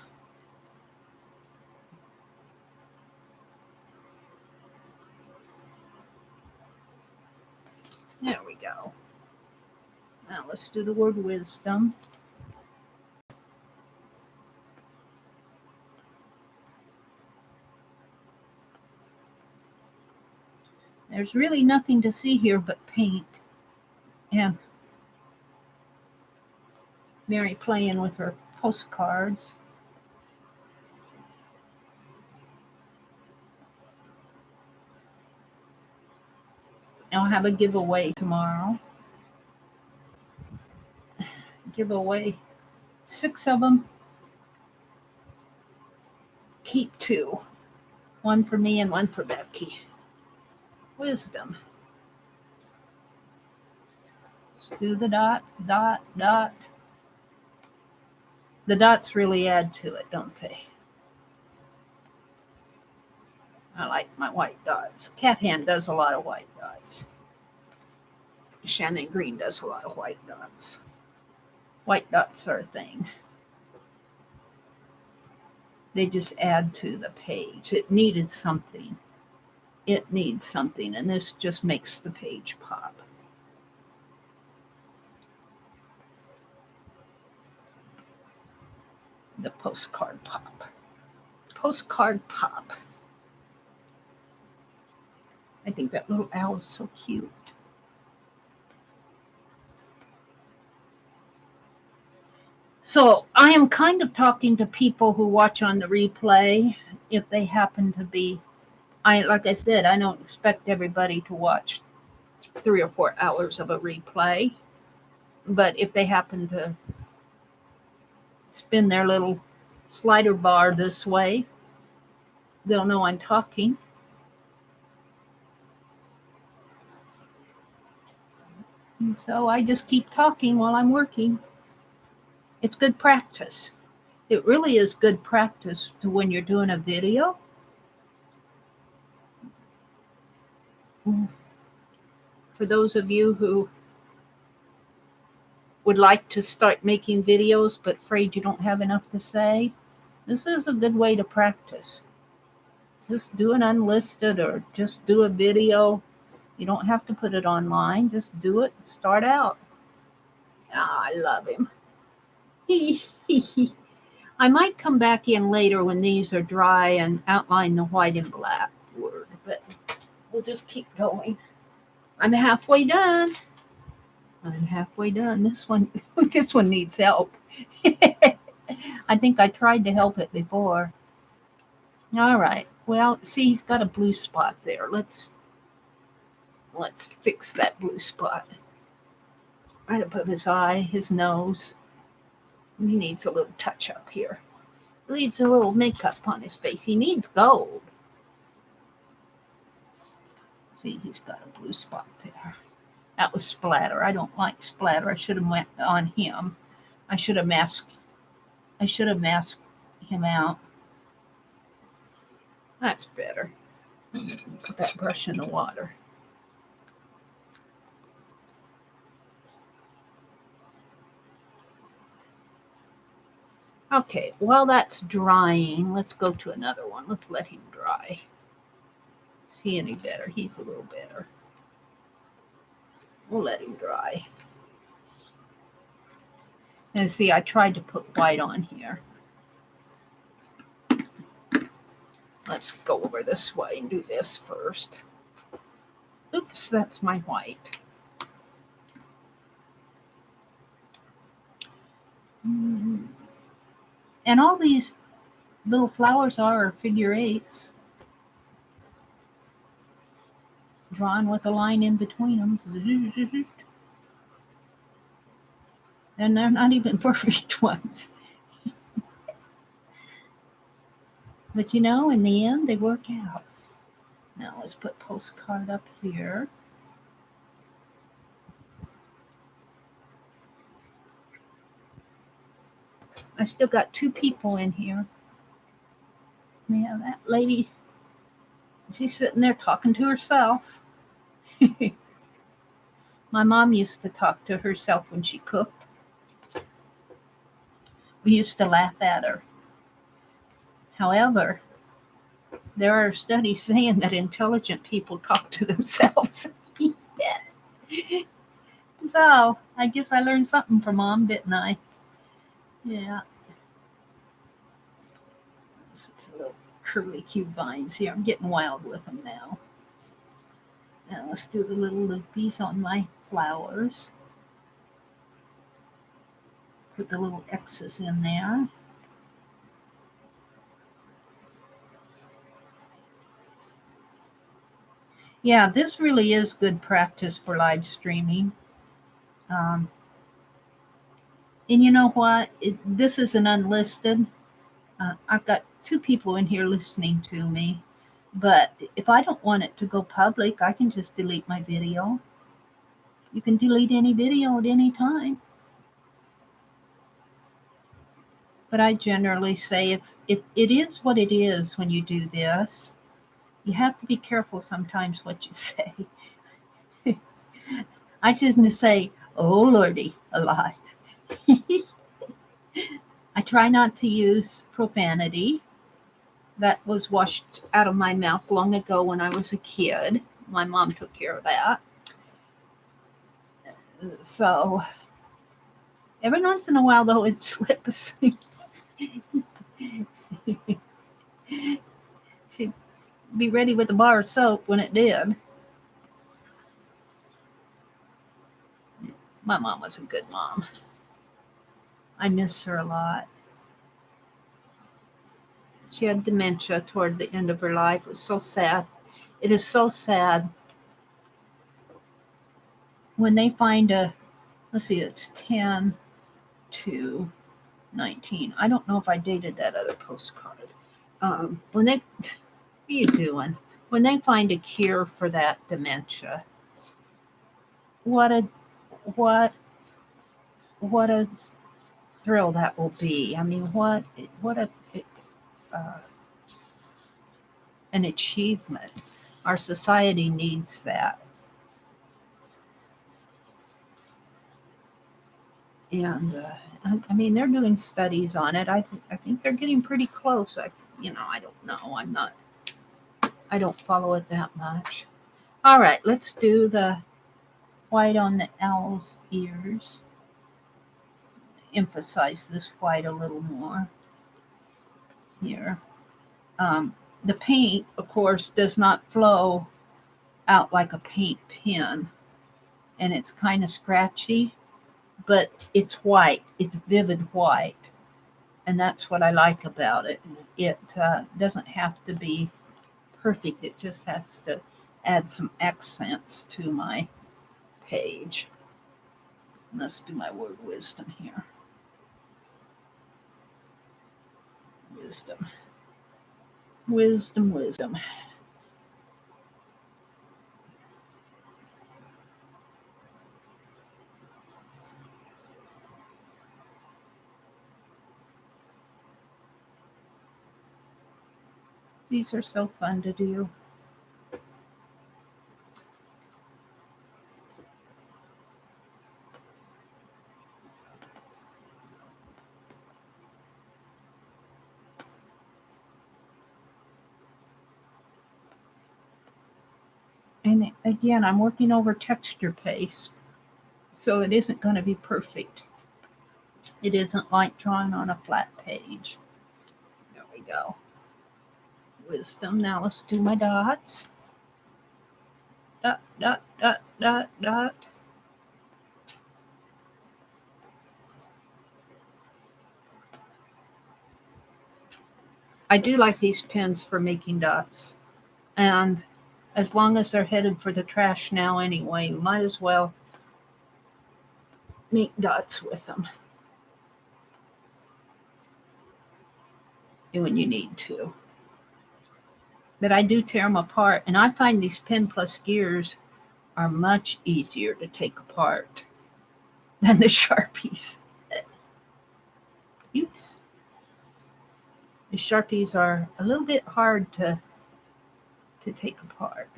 [SPEAKER 1] There we go. Now let's do the word wisdom. There's really nothing to see here but paint and Mary playing with her postcards. I'll have a giveaway tomorrow. Give away 6 of them. Keep 2. 1 for me and 1 for Becky. Wisdom. Just do the dots, dot, dot. The dots really add to it, don't they? I like my white dots. Cat Hand does a lot of white dots. Shannon Green does a lot of white dots. White dots are a thing. They just add to the page. It needed something. It needs something, and this just makes the page pop. The postcard pop. Postcard pop. I think that little owl is so cute. So I am kind of talking to people who watch on the replay if they happen to be, like I said, I don't expect everybody to watch 3 or 4 hours of a replay, but if they happen to spin their little slider bar this way, they'll know I'm talking. And so I just keep talking while I'm working. It's good practice. It really is good practice to when you're doing a video. For those of you who would like to start making videos but afraid you don't have enough to say, this is a good way to practice. Just do an unlisted or just do a video. You don't have to put it online. Just do it. Start out. I love him. I might come back in later when these are dry and outline the white and black word, but we'll just keep going. I'm halfway done. This one needs help. I think I tried to help it before. All right. Well, see, he's got a blue spot there. Let's fix that blue spot. Right above his eye, his nose. He needs a little touch up here. He needs a little makeup on his face. He needs gold. See, he's got a blue spot there. That was splatter. I don't like splatter. I should have went on him. I should have masked him out. That's better. Put that brush in the water. Okay, while that's drying, let's go to another one. Let's let him dry. Is he any better? He's a little better. We'll let him dry. And see, I tried to put white on here. Let's go over this way and do this first. Oops, that's my white. And all these little flowers are figure eights, drawn with a line in between them. And they're not even perfect ones. But you know, in the end, they work out. Now let's put postcard up here. I still got 2 people in here. Yeah, that lady, she's sitting there talking to herself. My mom used to talk to herself when she cooked. We used to laugh at her. However, there are studies saying that intelligent people talk to themselves. So, I guess I learned something from Mom, didn't I? Yeah. It's little curly cute vines here. I'm getting wild with them now. Now let's do the little loopies on my flowers. Put the little X's in there. Yeah, this really is good practice for live streaming. And you know what? This is an unlisted. I've got 2 people in here listening to me. But if I don't want it to go public, I can just delete my video. You can delete any video at any time. But I generally say it is what it is when you do this. You have to be careful sometimes what you say. I just say, oh Lordy, a lot. I try not to use profanity. That was washed out of my mouth long ago when I was a kid. My mom took care of that. So every once in a while, though, it slips. She'd be ready with a bar of soap when it did. My mom was a good mom. I miss her a lot. She had dementia toward the end of her life. It was so sad. It is so sad when they find let's see, it's 10 to 19. I don't know if I dated that other postcard. What are you doing? When they find a cure for that dementia, what a thrill that will be. I mean, what an achievement. Our society needs that. And I mean, they're doing studies on it. I think they're getting pretty close. I don't know. I don't follow it that much. All right, let's do the white on the owl's ears. Emphasize this white a little more here. The paint, of course, does not flow out like a paint pen, and it's kind of scratchy, but it's white. It's vivid white, and that's what I like about it. It doesn't have to be perfect. It just has to add some accents to my page. Let's do my word wisdom here. Wisdom. Wisdom, wisdom. These are so fun to do. And again, I'm working over texture paste, so it isn't going to be perfect. It isn't like drawing on a flat page. There we go. Wisdom. Now let's do my dots. Dot, dot, dot, dot, dot. I do like these pens for making dots. And as long as they're headed for the trash now anyway, you might as well make dots with them when you need to. But I do tear them apart, and I find these pen plus gears are much easier to take apart than the Sharpies. Oops. The Sharpies are a little bit hard to take apart.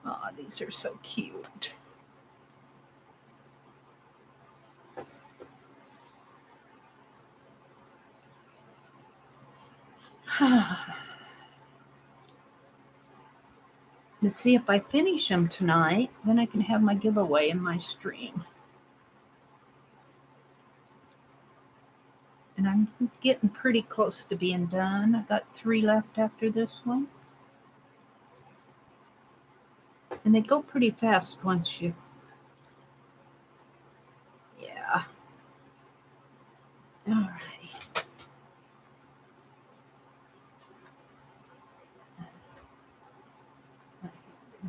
[SPEAKER 1] Oh, these are so cute. Let's see if I finish them tonight, then I can have my giveaway in my stream. And I'm getting pretty close to being done. I've got 3 left after this one. And they go pretty fast once you... Yeah. Alrighty.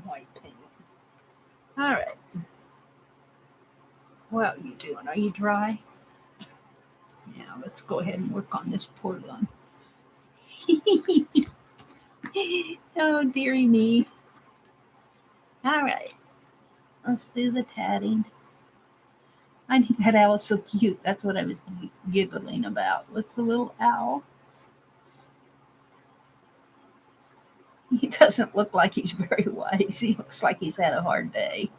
[SPEAKER 1] White paint. Alright. What are you doing? Are you dry? Yeah, let's go ahead and work on this poor one. Oh, dearie me. Alright. Let's do the tatting. I think that owl is so cute. That's what I was giggling about. What's the little owl? He doesn't look like he's very wise. He looks like he's had a hard day.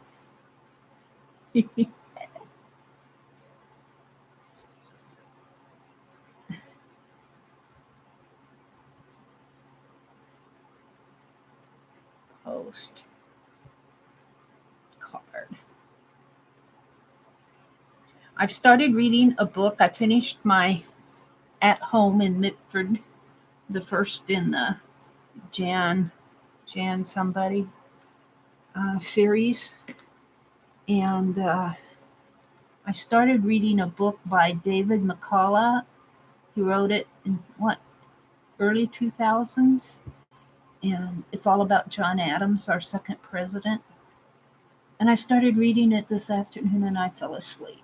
[SPEAKER 1] Post card. I've started reading a book. I finished my At Home in Mitford, the first in the Jan somebody series. And I started reading a book by David McCullough. He wrote it in early 2000s. And it's all about John Adams, our second president. And I started reading it this afternoon and I fell asleep.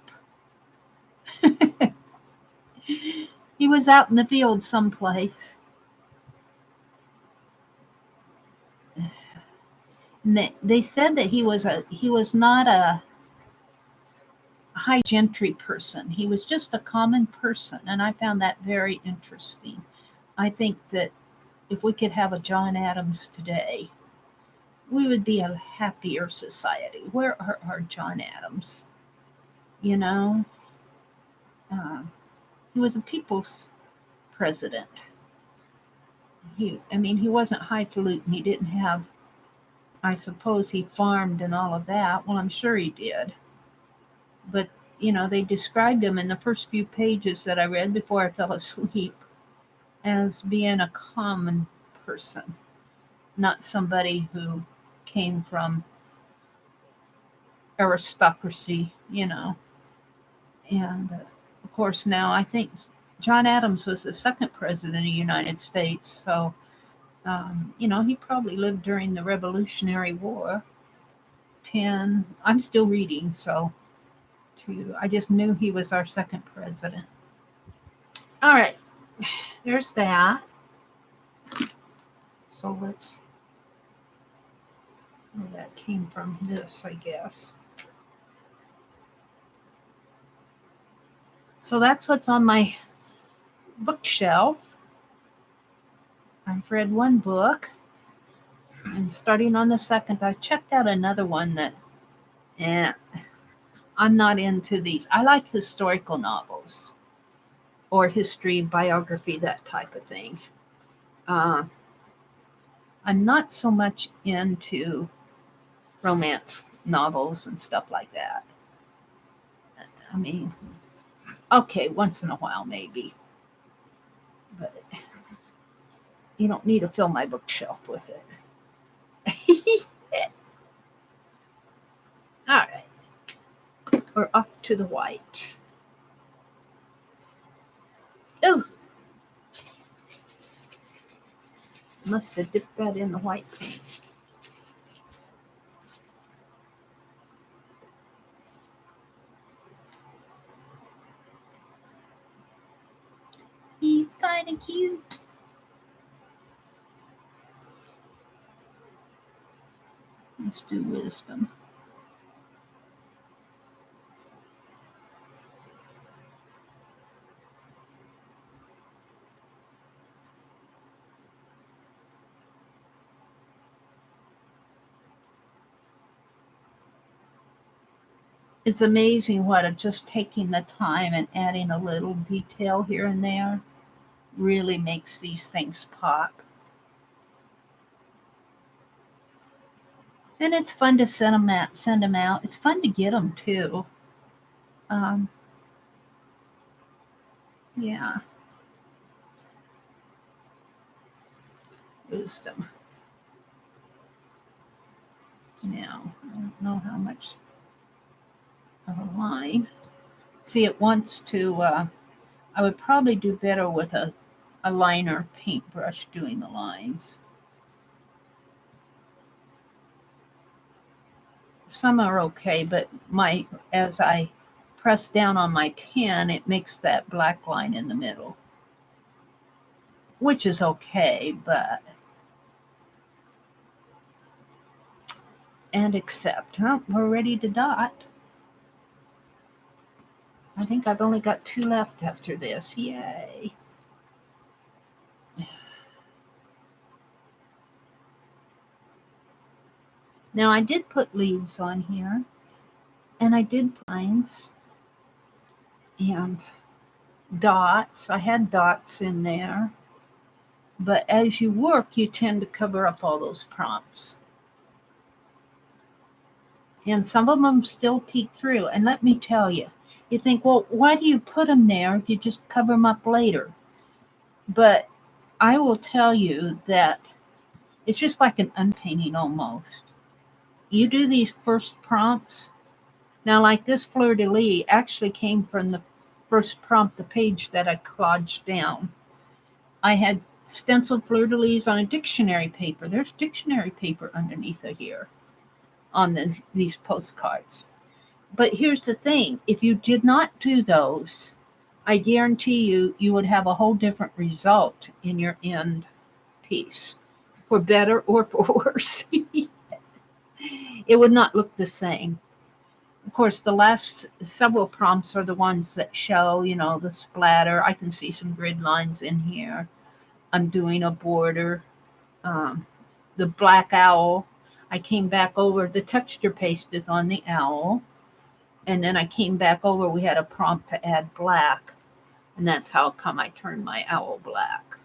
[SPEAKER 1] He was out in the field someplace. And they said that he was not a high gentry person. He was just a common person, and I found that very interesting. I think that if we could have a John Adams today, we would be a happier society. Where are our John Adams? You know, uh, he was a people's president. He wasn't highfalutin. He didn't have, I suppose he farmed and all of that. Well, I'm sure he did. But, they described him in the first few pages that I read before I fell asleep as being a common person, not somebody who came from aristocracy, And of course, now I think John Adams was the second president of the United States. So, he probably lived during the Revolutionary War. I'm still reading, so I just knew he was our second president. All right, there's that. So where that came from this, I guess. So that's what's on my bookshelf. I've read one book, and starting on the second, I checked out another one that, I'm not into these. I like historical novels or history, biography, that type of thing. I'm not so much into romance novels and stuff like that. I mean, okay, once in a while maybe, but you don't need to fill my bookshelf with it. All right, we're off to the white. Oh, must have dipped that in the white paint. He's kind of cute. Let's do wisdom. It's amazing what just taking the time and adding a little detail here and there really makes these things pop. And it's fun to send them out. It's fun to get them too. Yeah. Wisdom. Now, I don't know how much of a line. See, it wants to, I would probably do better with a liner paintbrush doing the lines. Some are okay, but as I press down on my pen, it makes that black line in the middle, which is okay, but and accept. Oh, we're ready to dot. I think I've only got 2 left after this. Yay. Now I did put leaves on here, and I did lines and dots. I had dots in there, but as you work, you tend to cover up all those prompts. And some of them still peek through. And let me tell you, you think, well, why do you put them there if you just cover them up later? But I will tell you that it's just like an unpainting almost. You do these first prompts. Now, like this fleur-de-lis actually came from the first prompt, the page that I collaged down. I had stenciled fleur-de-lis on a dictionary paper. There's dictionary paper underneath of here on these postcards. But here's the thing. If you did not do those, I guarantee you would have a whole different result in your end piece, for better or for worse. It would not look the same. Of course, the last several prompts are the ones that show, you know, the splatter. I can see some grid lines in here. I'm doing a border. Um, the black owl, I came back over. The texture paste is on the owl. And then I came back over. We had a prompt to add black. And that's how come I turned my owl black.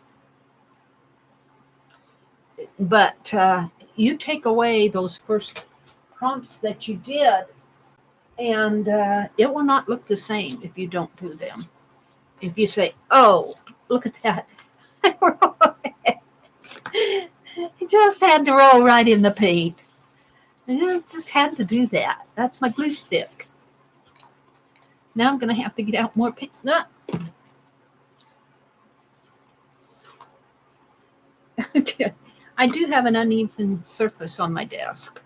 [SPEAKER 1] But you take away those first prompts that you did, and it will not look the same if you don't do them. If you say, oh, look at that. I just had to roll right in the paint. I just had to do that. That's my glue stick. Now I'm going to have to get out more paint. Okay. I do have an uneven surface on my desk.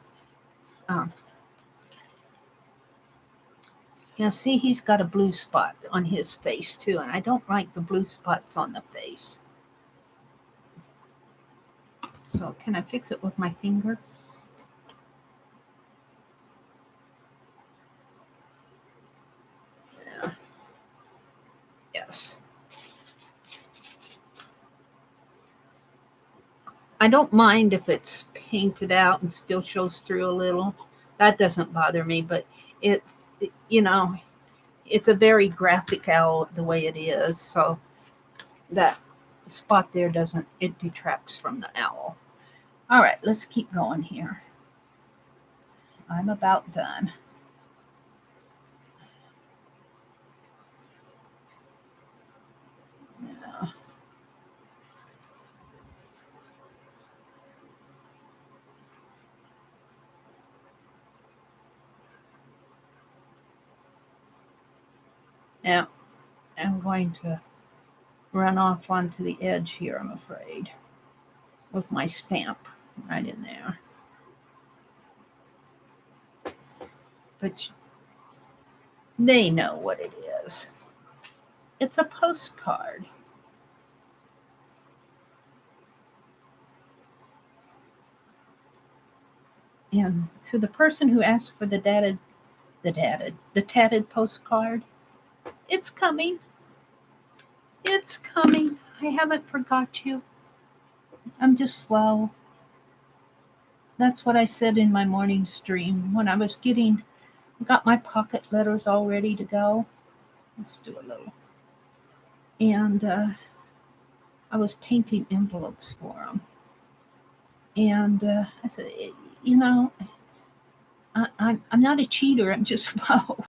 [SPEAKER 1] Now, see, he's got a blue spot on his face, too, and I don't like the blue spots on the face. So, can I fix it with my finger? Yeah. Yes. I don't mind if it's painted out and still shows through a little. That doesn't bother me, but it, you know, it's a very graphic owl the way it is, so that spot there doesn't, it detracts from the owl. All right, let's keep going here. I'm about done. Yeah. Now, I'm going to run off onto the edge here, I'm afraid, with my stamp right in there. But they know what it is. It's a postcard. And to the person who asked for the tatted postcard, it's coming. It's coming. I haven't forgot you. I'm just slow. That's what I said in my morning stream when I was got my pocket letters all ready to go. Let's do a little. And I was painting envelopes for them. And I said, you know, I'm not a cheater. I'm just slow.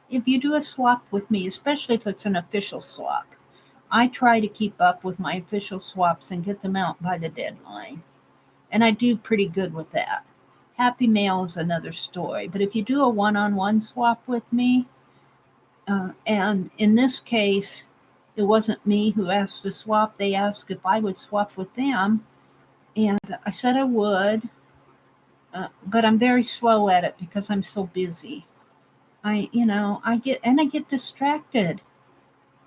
[SPEAKER 1] If you do a swap with me, especially if it's an official swap, I try to keep up with my official swaps and get them out by the deadline. And I do pretty good with that. Happy Mail is another story. But if you do a one-on-one swap with me, and in this case, it wasn't me who asked to swap. They asked if I would swap with them. And I said I would. But I'm very slow at it because I'm so busy. I get distracted.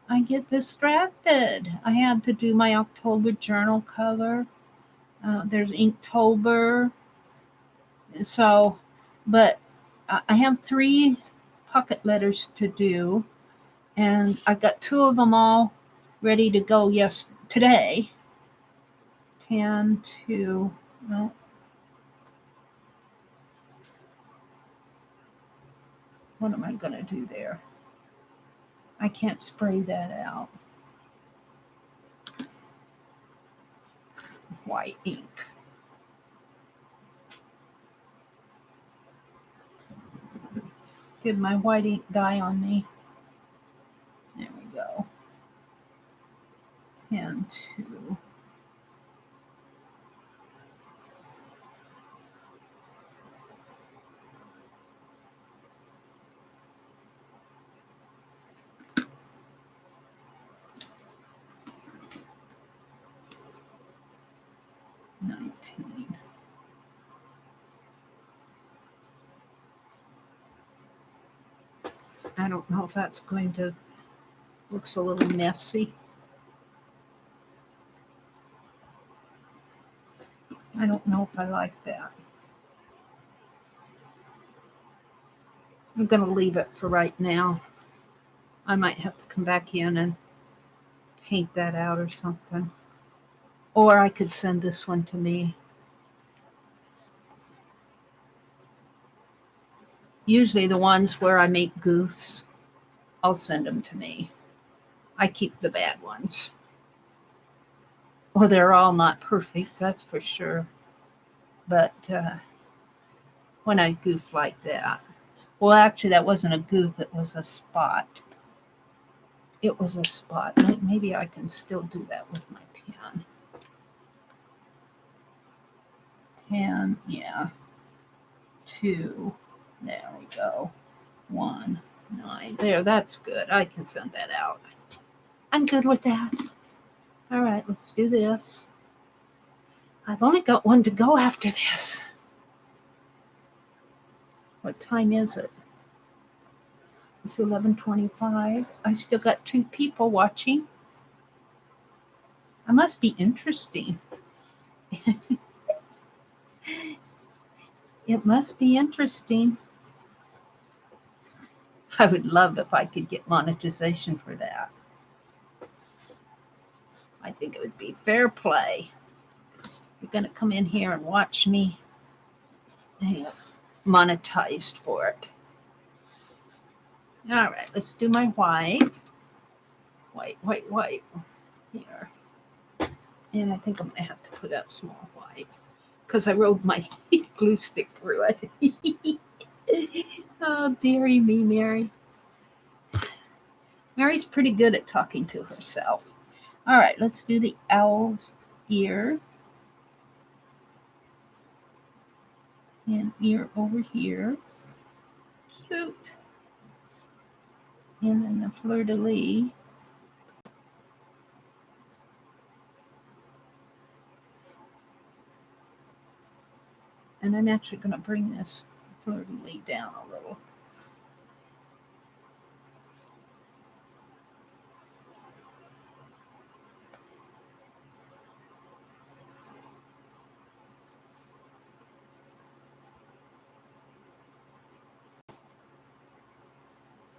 [SPEAKER 1] I had to do my October journal cover. There's Inktober. So, but I have 3 pocket letters to do, and I've got 2 of them all ready to go. Yes, today. 10 to, well, what am I going to do there? I can't spray that out. White ink. Did my white ink die on me? There we go. 10 to. I don't know if that's going to, looks a little messy. I don't know if I like that. I'm going to leave it for right now. I might have to come back in and paint that out or something. Or I could send this one to me. Usually the ones where I make goofs, I'll send them to me. I keep the bad ones. Well, they're all not perfect, that's for sure. But when I goof like that, well, actually, that wasn't a goof, it was a spot. It was a spot. Maybe I can still do that with my pen. 10, yeah. 2, there we go. 1, 9. There, that's good. I can send that out. I'm good with that. All right, let's do this. I've only got one to go after this. What time is it? It's 11:25. I still got 2 people watching. I must be interesting. It must be interesting. I would love if I could get monetization for that. I think it would be fair play. You're going to come in here and watch me get monetized for it. All right, let's do my white. White. Here. And I think I'm going to have to put up some more white because I rolled my glue stick through it. Oh, dearie me, Mary. Mary's pretty good at talking to herself. All right, let's do the owl's ear. And ear over here. Cute. And then the fleur-de-lis. And I'm actually going to bring this fleur-de-lis down a little.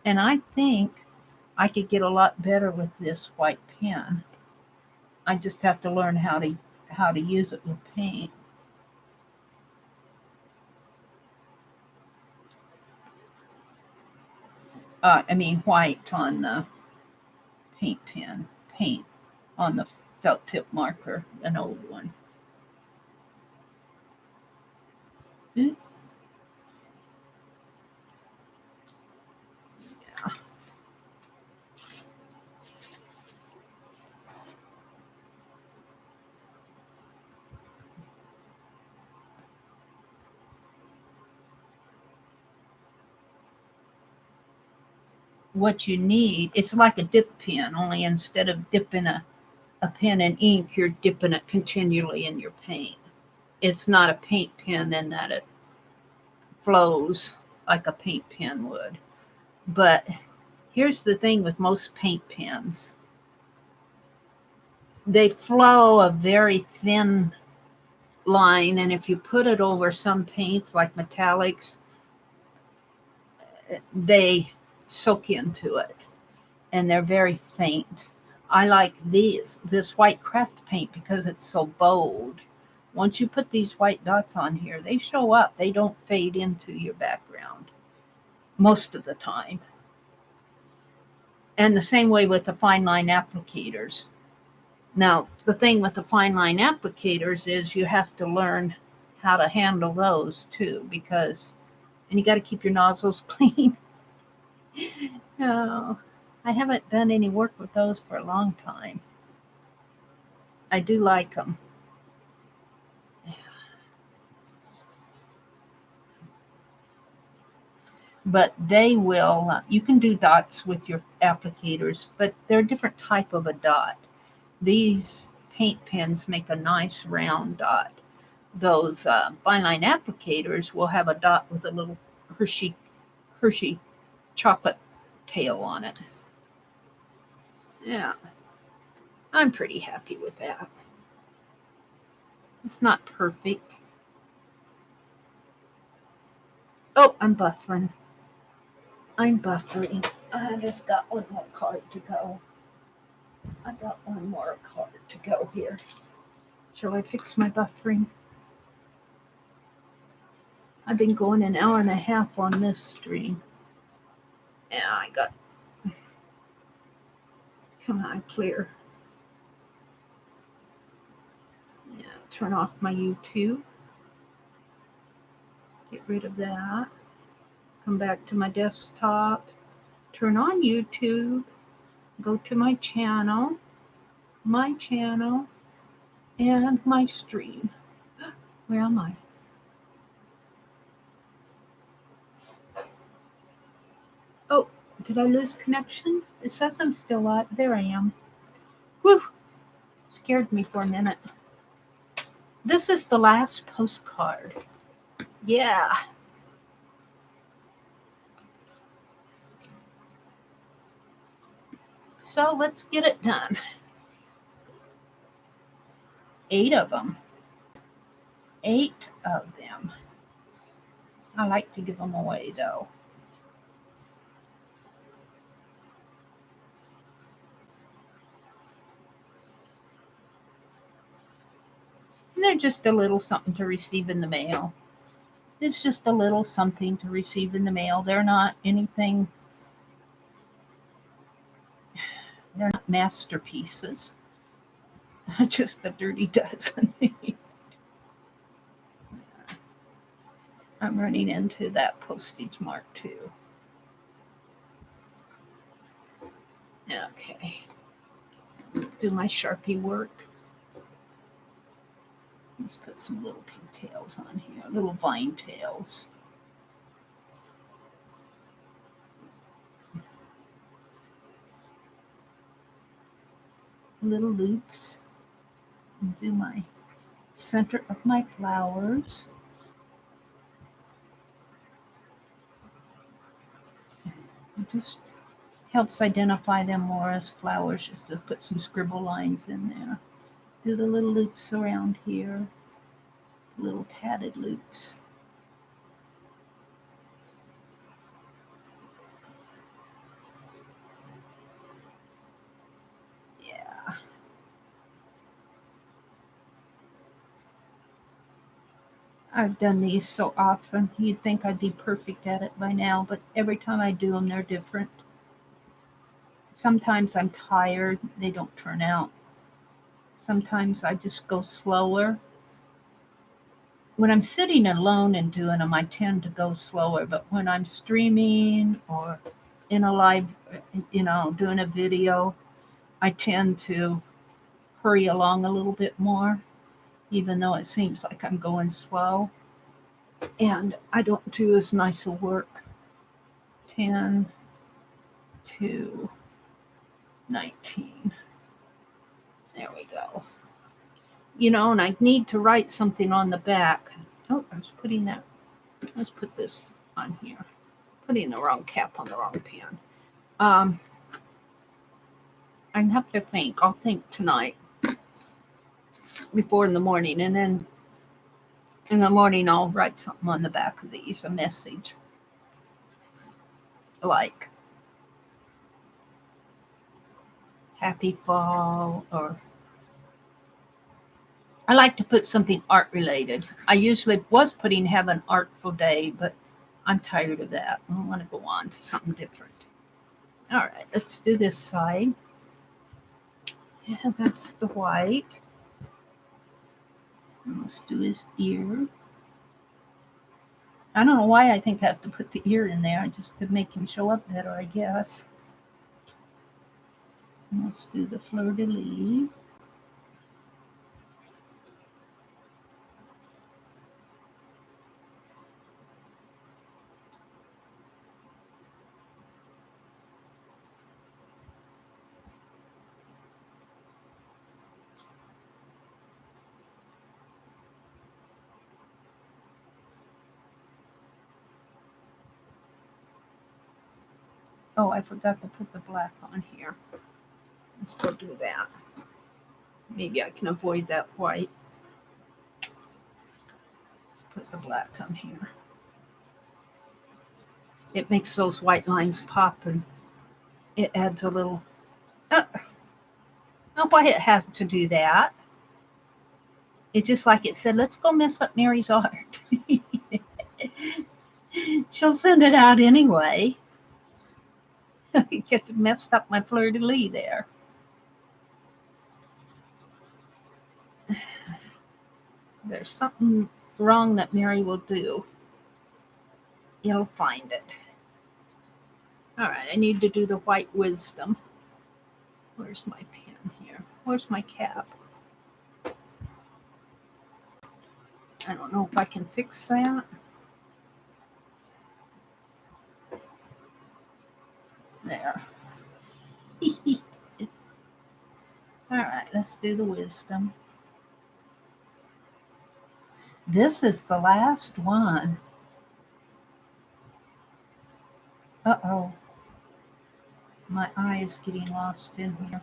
[SPEAKER 1] And I think I could get a lot better with this white pen. I just have to learn how to use it with paint. White on the paint pen, paint on the felt tip marker, an old one. Yeah. What you need, it's like a dip pen, only instead of dipping a pen in ink, you're dipping it continually in your paint. It's not a paint pen in that it flows like a paint pen would. But here's the thing with most paint pens. They flow a very thin line, and if you put it over some paints like metallics, they soak into it, and they're very faint. I like this white craft paint because it's so bold. Once you put these white dots on here, they show up. They don't fade into your background most of the time. And the same way with the fine line applicators. Now, the thing with the fine line applicators is you have to learn how to handle those too, and you got to keep your nozzles clean. Oh, I haven't done any work with those for a long time. I do like them. But they will, you can do dots with your applicators, but they're a different type of a dot. These paint pens make a nice round dot. Those fine line applicators will have a dot with a little Hershey chocolate tail on it. Yeah, I'm pretty happy with that. It's not perfect. Oh, I'm buffering. I'm buffering. I just got one more card to go. I got one more card to go here. Shall I fix my buffering? I've been going an hour and a half on this stream. Yeah, I got. Come on, clear. Yeah, turn off my YouTube. Get rid of that. Come back to my desktop. Turn on YouTube. Go to my channel, and my stream. Where am I? Oh, did I lose connection? It says I'm still on. There I am. Whew! Scared me for a minute. This is the last postcard. Yeah. So let's get it done. 8 of them. 8 of them. I like to give them away though. And they're just a little something to receive in the mail. It's just a little something to receive in the mail. They're not anything. They're not masterpieces. Just a dirty dozen. I'm running into that postage mark too. Okay. Do my Sharpie work. Let's put some little pigtails on here, little vine tails. Little loops. And do my center of my flowers. It just helps identify them more as flowers, just to put some scribble lines in there. Do the little loops around here, little tatted loops. Yeah. I've done these so often, you'd think I'd be perfect at it by now, but every time I do them, they're different. Sometimes I'm tired, they don't turn out. Sometimes I just go slower. When I'm sitting alone and doing them, I tend to go slower, but when I'm streaming or in a live, doing a video, I tend to hurry along a little bit more, even though it seems like I'm going slow. And I don't do as nice a work. 10 to 19. There we go. And I need to write something on the back. Oh, let's put this on here. Putting the wrong cap on the wrong pen. I have to think. I'll think tonight before in the morning, and then in the morning I'll write something on the back of these, a message. Like happy fall, or I like to put something art related. I usually was putting have an artful day, but I'm tired of that. I want to go on to something different. All right, let's do this side. Yeah, that's the white. And let's do his ear. I don't know why I think I have to put the ear in there, just to make him show up better, I guess. And let's do the fleur-de-lis. Oh, I forgot to put the black on here. Let's go do that. Maybe I can avoid that white. Let's put the black on here. It makes those white lines pop, and it adds a little... Not why it has to do that. It's just like it said, let's go mess up Mary's art. She'll send it out anyway. It gets messed up my fleur-de-lis there. There's something wrong that Mary will do. You'll find it. All right, I need to do the white wisdom. Where's my pen here? Where's my cap? I don't know if I can fix that. There. All right, let's do the wisdom. This is the last one. Uh-oh. My eye is getting lost in here.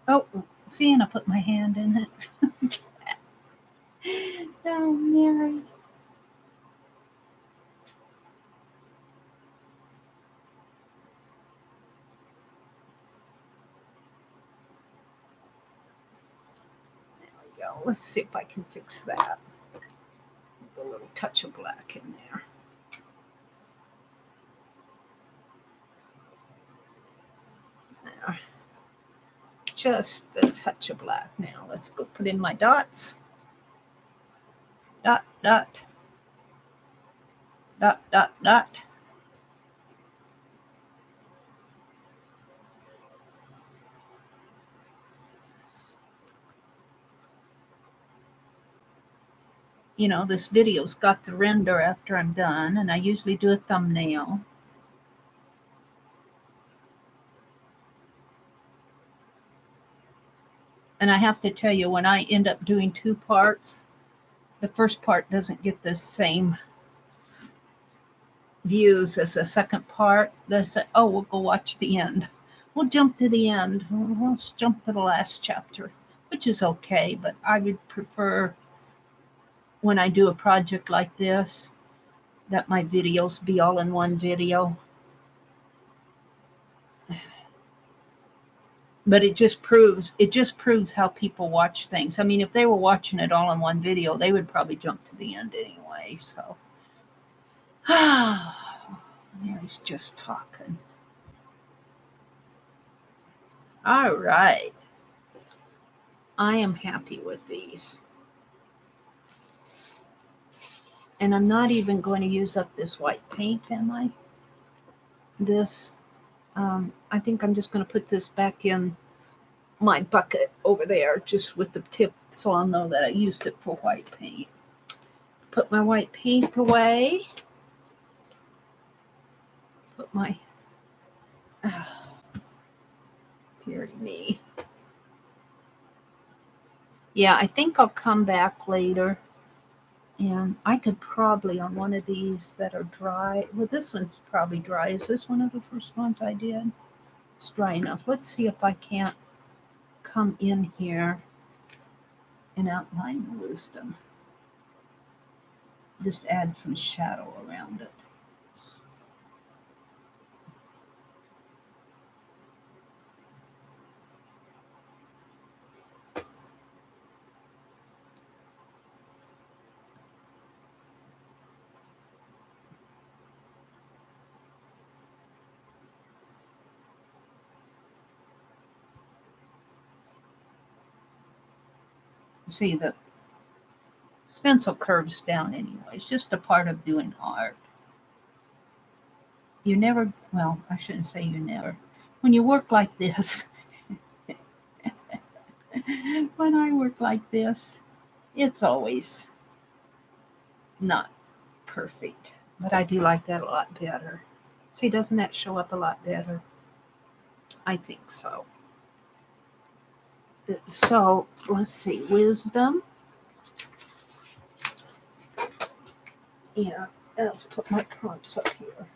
[SPEAKER 1] Oh, see, and I put my hand in it. Oh, Mary. There we go. Let's see if I can fix that. With a little touch of black in there. There. Just a touch of black. Now let's go put in my dots. Dot, dot. Dot, dot, dot. You know, this video's got the render after I'm done, and I usually do a thumbnail. And I have to tell you, when I end up doing 2 parts, the first part doesn't get the same views as the second part. They say, oh, we'll go watch the end. We'll jump to the end. Let's jump to the last chapter, which is okay, but I would prefer when I do a project like this that my videos be all in one video. But it just proves how people watch things. I mean, if they were watching it all in one video, they would probably jump to the end anyway. So, Mary's just talking. All right. I am happy with these. And I'm not even going to use up this white paint, am I? I think I'm just going to put this back in my bucket over there, just with the tip, so I'll know that I used it for white paint. Put my white paint away. Put my... dearie me. Yeah, I think I'll come back later. And I could probably, on one of these that are dry, well, this one's probably dry. Is this one of the first ones I did? It's dry enough. Let's see if I can't come in here and outline the wisdom. Just add some shadow around it. See, the stencil curves down anyway. It's just a part of doing art. You never, well, I shouldn't say you never. When you work like this, when I work like this, it's always not perfect. But I do like that a lot better. See, doesn't that show up a lot better? I think so. So let's see, wisdom. Yeah, let's put my prompts up here.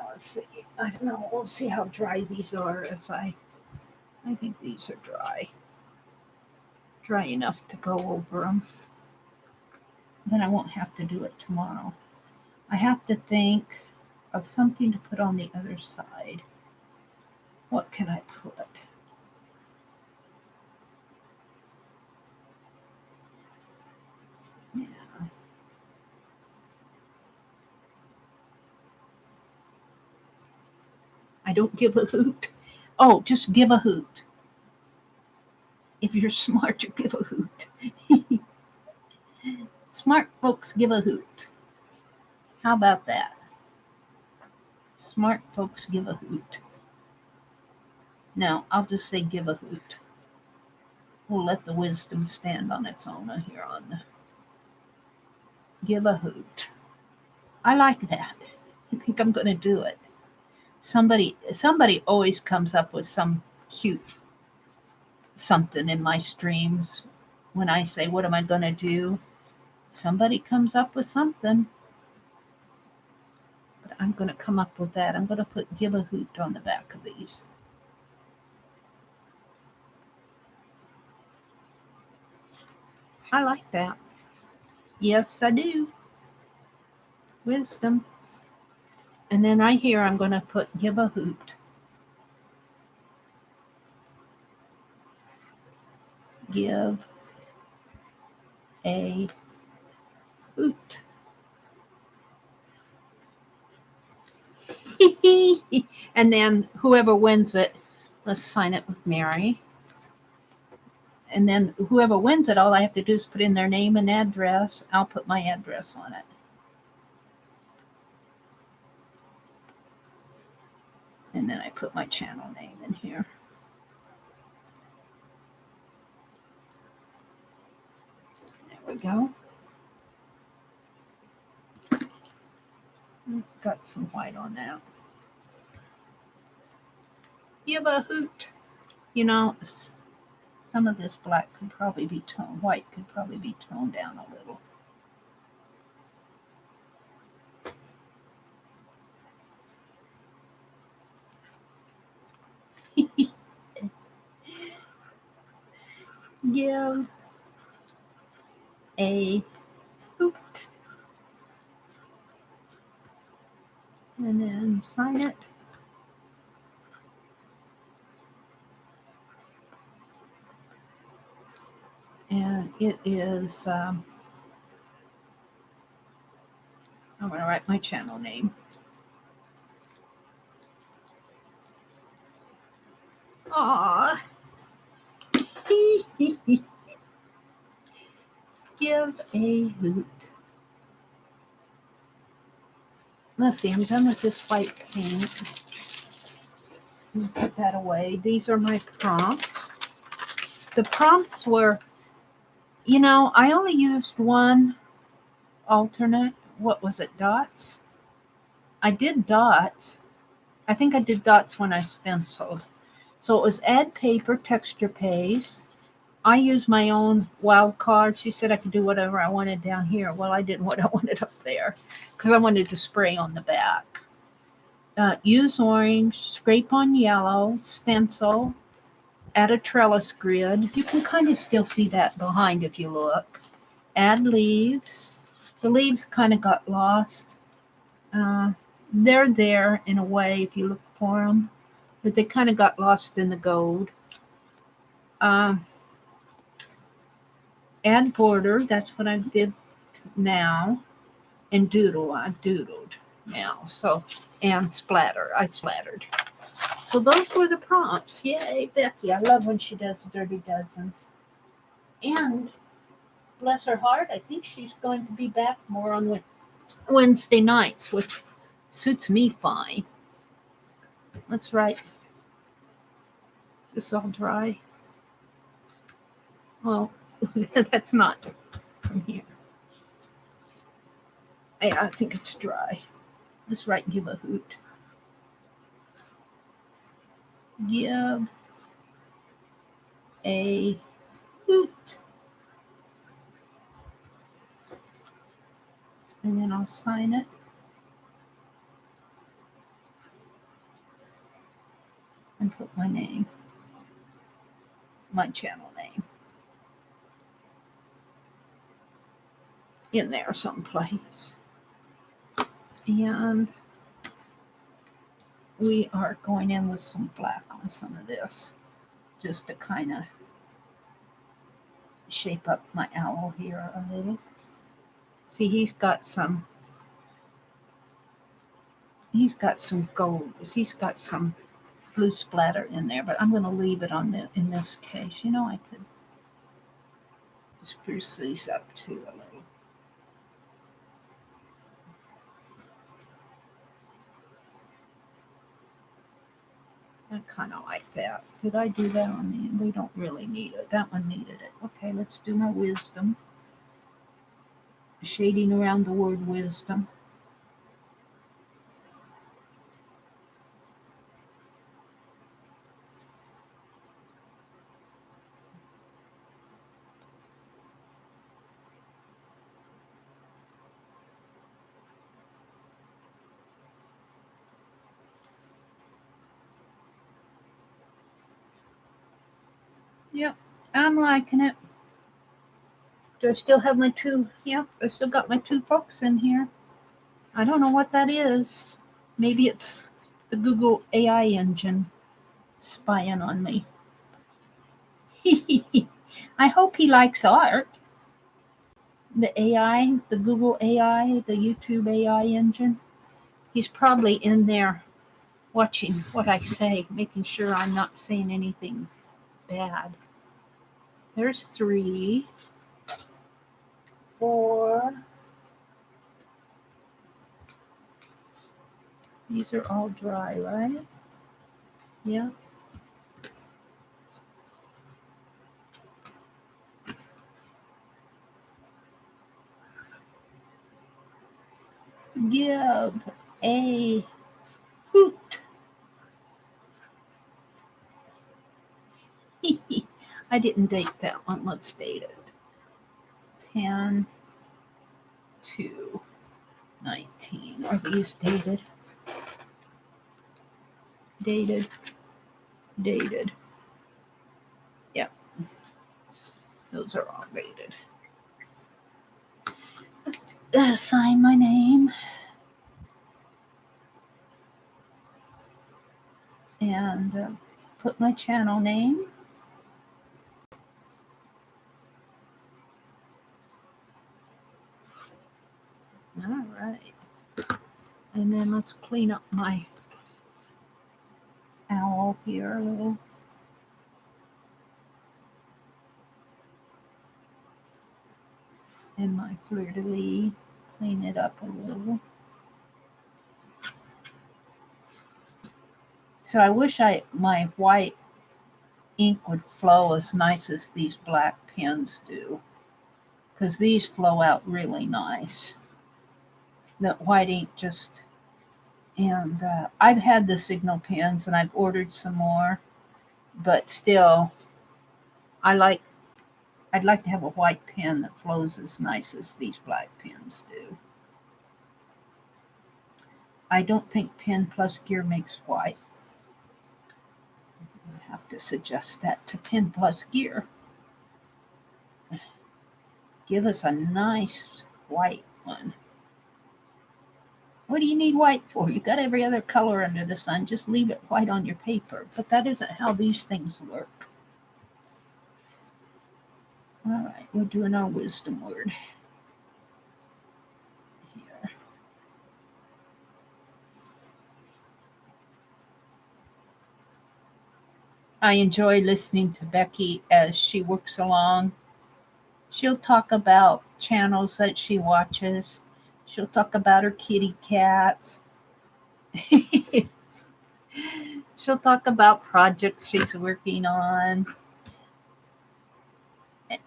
[SPEAKER 1] Let's see. I don't know. We'll see how dry these are. I think these are dry enough to go over them. Then I won't have to do it tomorrow. I have to think of something to put on the other side. What can I put? Yeah. I don't give a hoot. Oh, just give a hoot. If you're smart, you give a hoot. Smart folks give a hoot. How about that? Smart folks give a hoot. No, I'll just say give a hoot. We'll let the wisdom stand on its own here on the give a hoot. I like that. I think I'm going to do it. Somebody always comes up with some cute something in my streams. When I say, what am I going to do? Somebody comes up with something. But I'm going to come up with that. I'm going to put give a hoot on the back of these. I like that. Yes, I do. Wisdom. And then right here, I'm going to put give a hoot. Give a hoot. And then whoever wins it, let's sign it with Mary. And then whoever wins it, all I have to do is put in their name and address. I'll put my address on it. And then I put my channel name in here. There we go. Got some white on that. Give a hoot. You know, some of this black could probably be white could probably be toned down a little. Give a hoot. And then sign it. And it is, I'm going to write my channel name. Aww. Give a hoot. Let's see, I'm done with this white paint. Put that away. These are my prompts. The prompts were, you know, I only used one alternate. What was it, dots? I did dots. I think I did dots when I stenciled. So it was add paper, texture paste. I used my own wild card. She said I could do whatever I wanted down here. Well, I did what I wanted up there because I wanted to spray on the back. Use orange, scrape on yellow, stencil, add a trellis grid. You can kind of still see that behind if you look. Add leaves. The leaves kind of got lost. They're there in a way if you look for them, but they kind of got lost in the gold. Add border, that's what I did now. And doodle, I doodled now. So, and splatter, I splattered. So those were the prompts. Yay, Becky. I love when she does Dirty Dozens. And bless her heart, I think she's going to be back more on Wednesday nights, which suits me fine. Let's write. Is this all dry? Well, that's not from here. I think it's dry. Let's write give a hoot. Give a hoot. And then I'll sign it. And put my name, my channel name, in there someplace. And we are going in with some black on some of this, just to kind of shape up my owl here a little. See, he's got some gold. He's got some blue splatter in there, but I'm going to leave it on in this case. You know, I could spruce these up too a little. I kind of like that. Did I do that on the? They don't really need it. That one needed it. Okay, let's do my wisdom. Shading around the word wisdom. Yep, I'm liking it. Do I still have my two? Yep, I still got my two folks in here. I don't know what that is. Maybe it's the Google AI engine spying on me. I hope he likes art. The AI, the Google AI, the YouTube AI engine. He's probably in there watching what I say, making sure I'm not saying anything bad. There's 3, 4. These are all dry, right? Yeah. Give a hoot. I didn't date that one. Let's date it. 10/2/19. Are these dated? Dated. Yep. Those are all dated. Sign my name. And put my channel name. All right. And then let's clean up my owl here a little. And my fleur-de-lis. Clean it up a little. So I wish my white ink would flow as nice as these black pens do, because these flow out really nice. The white ink just, and I've had the Signal pens and I've ordered some more, but still, I'd like to have a white pen that flows as nice as these black pens do. I don't think Pen Plus Gear makes white. I have to suggest that to Pen Plus Gear. Give us a nice white one. What do you need white for? You got every other color under the sun. Just leave it white on your paper. But that isn't how these things work. All right, we're doing our wisdom word here. I enjoy listening to Becky as she works along. She'll talk about channels that she watches. She'll talk about her kitty cats. She'll talk about projects she's working on.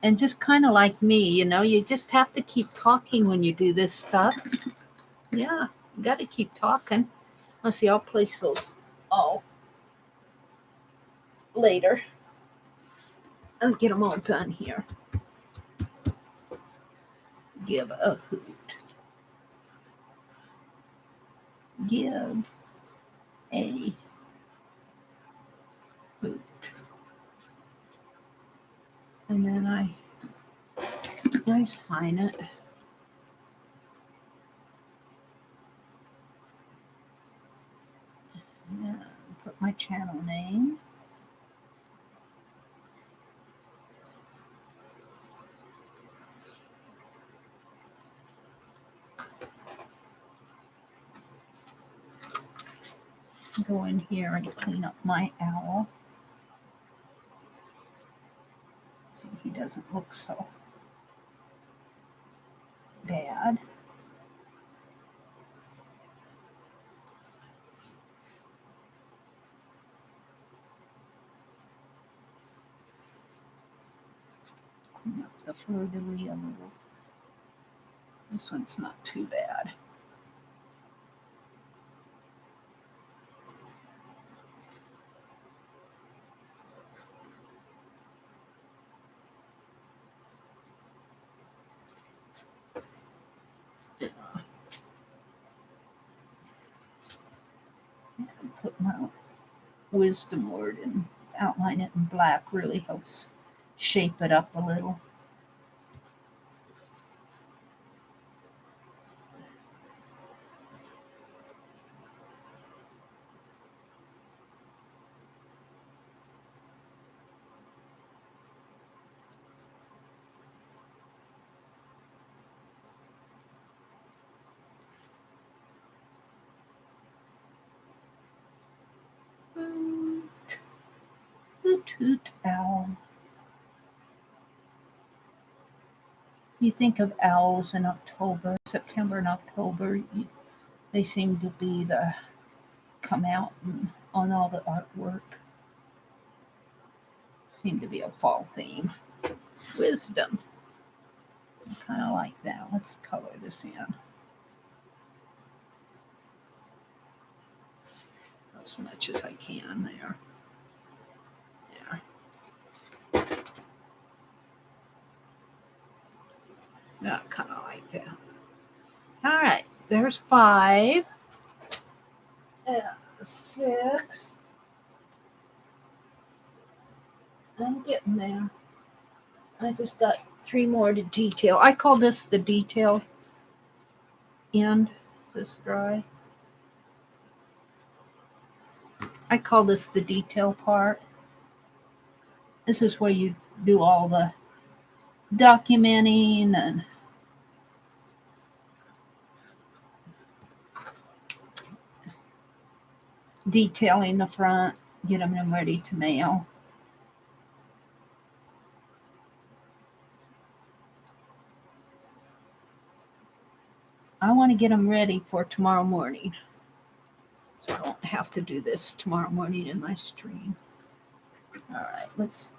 [SPEAKER 1] And just kind of like me, you just have to keep talking when you do this stuff. Yeah, you got to keep talking. Let's see, I'll place those all later. I'll get them all done here. Give a hoot. Give a hoot. And then I sign it. And put my channel name. Go in here and clean up my owl so he doesn't look so bad. Clean up the fleur-de-lis a little. This one's not too bad. Put my wisdom word and outline it in black. Really helps shape it up a little. Hoot, hoot, hoot, owl. You think of owls in October, September and October, they seem to be come out on all the artwork. Seem to be a fall theme. Wisdom. I kind of like that. Let's color this in. As much as I can there. There. Yeah, kind of like that. All right, there's 5. 6. I'm getting there. I just got 3 more to detail. I call this the detail end. Is this dry? I call this the detail part. This is where you do all the documenting and detailing the front, get them ready to mail. I want to get them ready for tomorrow morning, so I don't have to do this tomorrow morning in my stream. All right, let's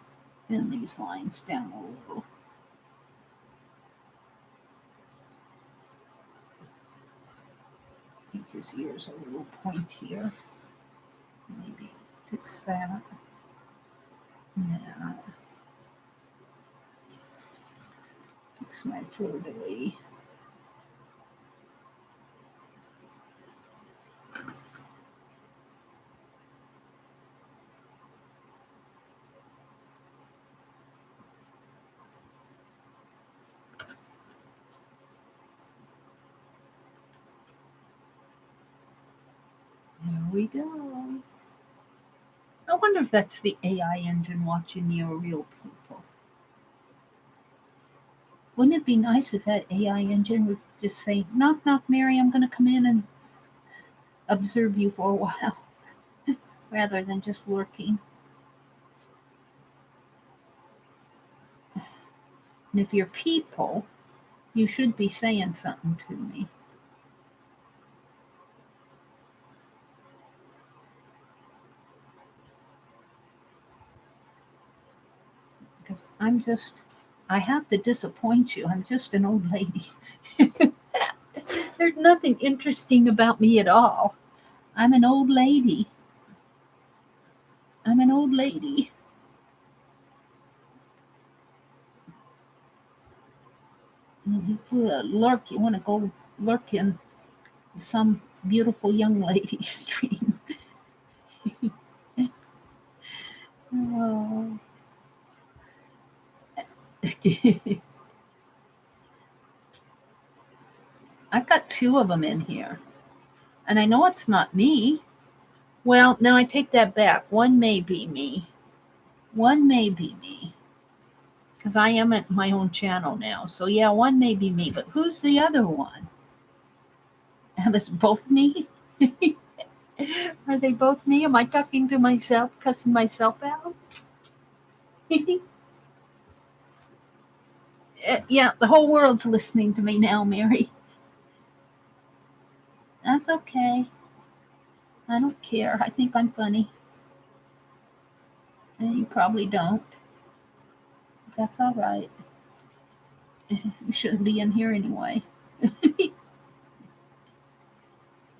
[SPEAKER 1] thin these lines down a little. I think his ear's a little pointier. Maybe fix that. Now, fix my fleur-de-lis. There we go. I wonder if that's the AI engine watching your real people. Wouldn't it be nice if that AI engine would just say, knock, knock, Mary, I'm going to come in and observe you for a while, rather than just lurking. And if you're people, you should be saying something to me. Because I have to disappoint you. I'm just an old lady. There's nothing interesting about me at all. I'm an old lady. I'm an old lady. If you lurk, you want to go lurk in some beautiful young lady's stream. Oh. I've got two of them in here, and I know it's not me. Well, now I take that back. One may be me. One may be me. Because I am at my own channel now. So, yeah, one may be me. But who's the other one? And it's both me? Are they both me? Am I talking to myself, cussing myself out? Yeah, the whole world's listening to me now, Mary. That's okay. I don't care. I think I'm funny. And you probably don't. That's all right. You shouldn't be in here anyway.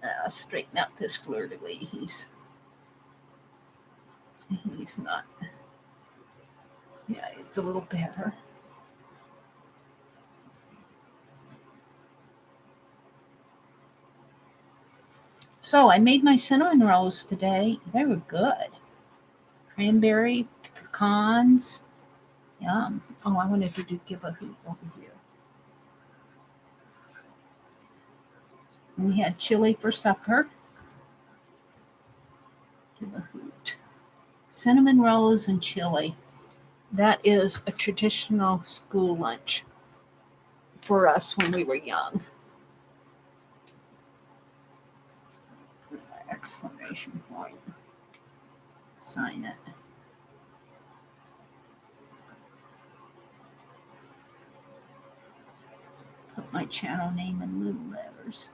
[SPEAKER 1] I'll straighten out this fleur-de-lis. He's not. Yeah, it's a little better. So I made my cinnamon rolls today. They were good. Cranberry, pecans. Yum. Oh, I wanted to give a hoot over here. And we had chili for supper. Give a hoot. Cinnamon rolls and chili. That is a traditional school lunch for us when we were young. Exclamation point. Sign it. Put my channel name in little letters.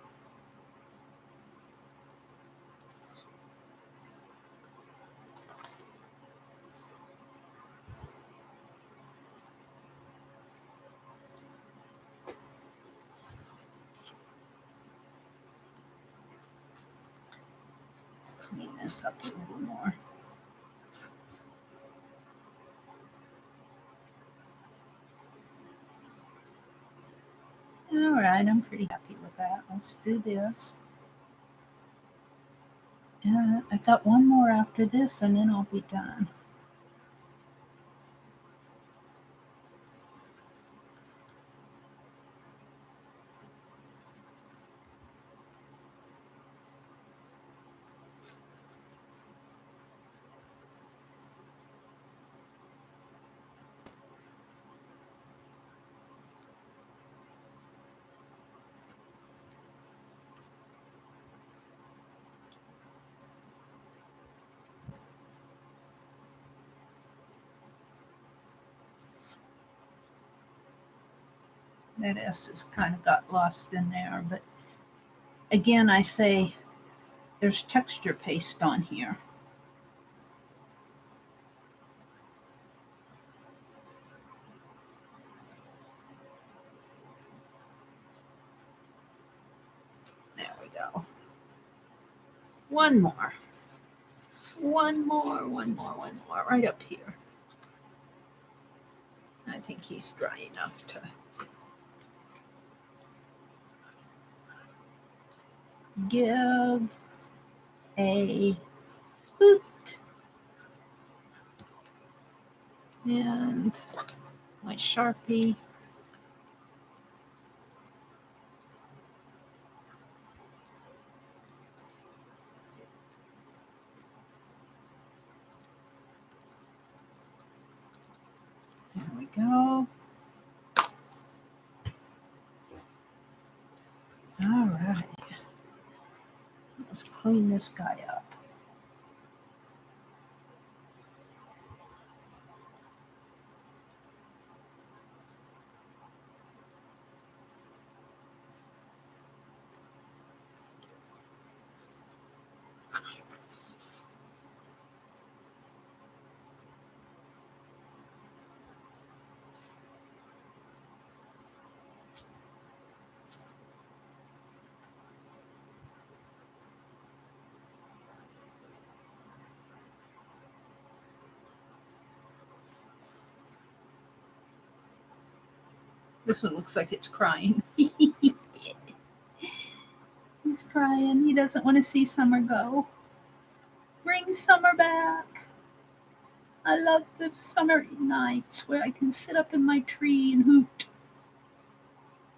[SPEAKER 1] Let's clean this up a little more. All right, I'm pretty happy with that. Let's do this. I got one more after this, and then I'll be done. That S has kind of got lost in there, but again, I say there's texture paste on here. There we go. One more, right up here. I think he's dry enough to give a hoot. And my Sharpie. There we go. All right. Let's clean this guy up. This one looks like it's crying. He's crying. He doesn't want to see summer go. Bring summer back. I love the summer nights where I can sit up in my tree and hoot.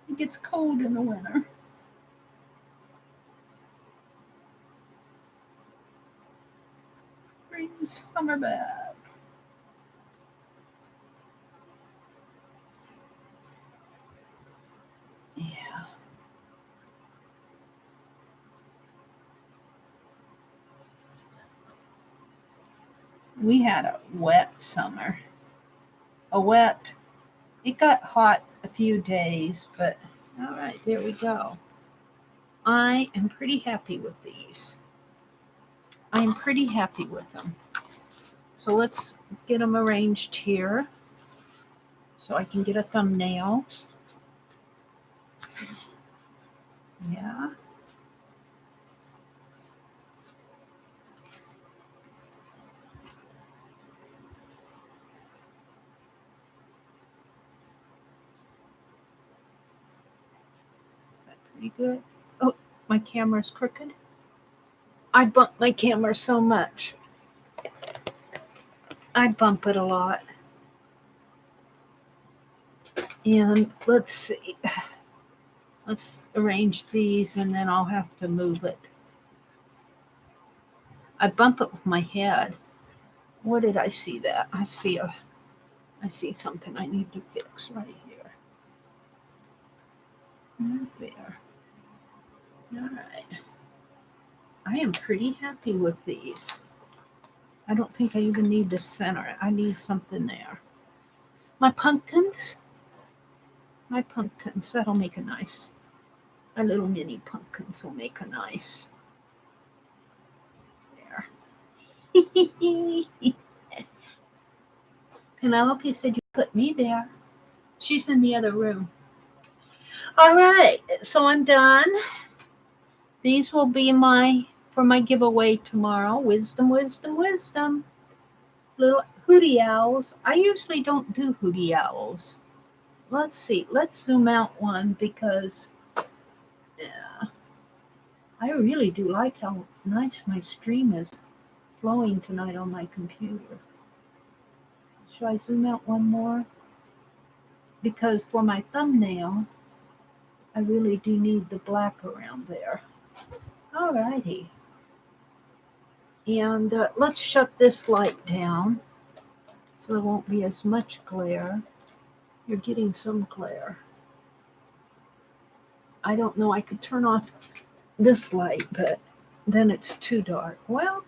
[SPEAKER 1] It gets cold in the winter. Bring summer back. Yeah. We had a wet summer. It got hot a few days, but all right, there we go. I am pretty happy with these. I am pretty happy with them. So let's get them arranged here so I can get a thumbnail. Yeah. Is that pretty good? Oh, my camera's crooked. I bump my camera so much. I bump it a lot. And let's see. Let's arrange these and then I'll have to move it. I bump it with my head. Where did I see that? I see something I need to fix right here. Right there. All right. I am pretty happy with these. I don't think I even need to center it. I need something there. My pumpkins, that'll make a nice, my little mini pumpkins will make a nice. There. Penelope said you put me there. She's in the other room. All right, so I'm done. These will be for my giveaway tomorrow. Wisdom, wisdom, wisdom. Little hootie owls. I usually don't do hootie owls. Let's see. Let's zoom out one because yeah, I really do like how nice my stream is flowing tonight on my computer. Should I zoom out one more? Because for my thumbnail, I really do need the black around there. Alrighty. And let's shut this light down so there won't be as much glare. You're getting some glare. I don't know. I could turn off this light, but then it's too dark. Well,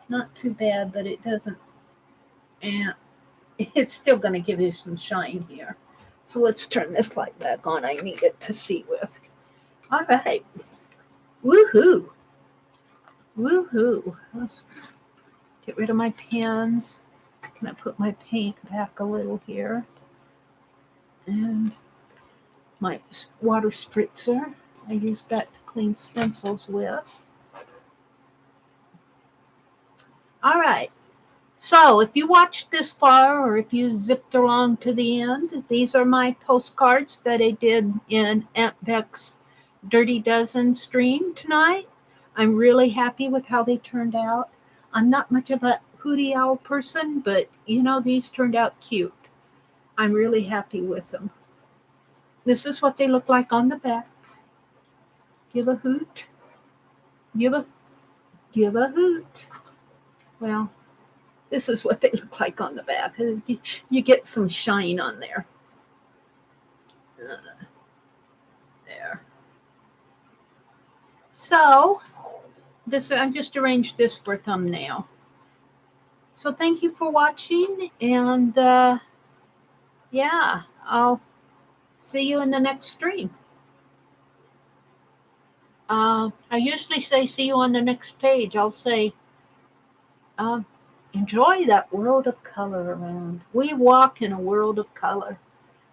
[SPEAKER 1] not too bad, but it doesn't. And it's still going to give you some shine here. So let's turn this light back on. I need it to see with. All right. Woohoo. Woohoo. Let's get rid of my pens. Can I put my paint back a little here? And my water spritzer. I use that to clean stencils with. All right. So if you watched this far or if you zipped along to the end, these are my postcards that I did in AuntBecs' Dirty Dozen stream tonight. I'm really happy with how they turned out. I'm not much of a hootie owl person, but these turned out cute. I'm really happy with them. This is what they look like on the back. Give a hoot. Give a hoot. Well, this is what they look like on the back. You get some shine on there. There. So, I just arranged this for a thumbnail. So thank you for watching, and yeah, I'll see you in the next stream. I usually say see you on the next page. I'll say enjoy that world of color around. We walk in a world of color.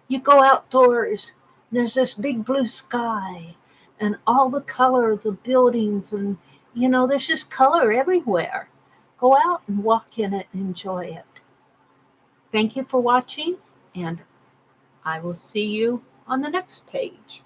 [SPEAKER 1] You go outdoors, there's this big blue sky and all the color of the buildings, and there's just color everywhere. Go out and walk in it and enjoy it. Thank you for watching, and I will see you on the next page.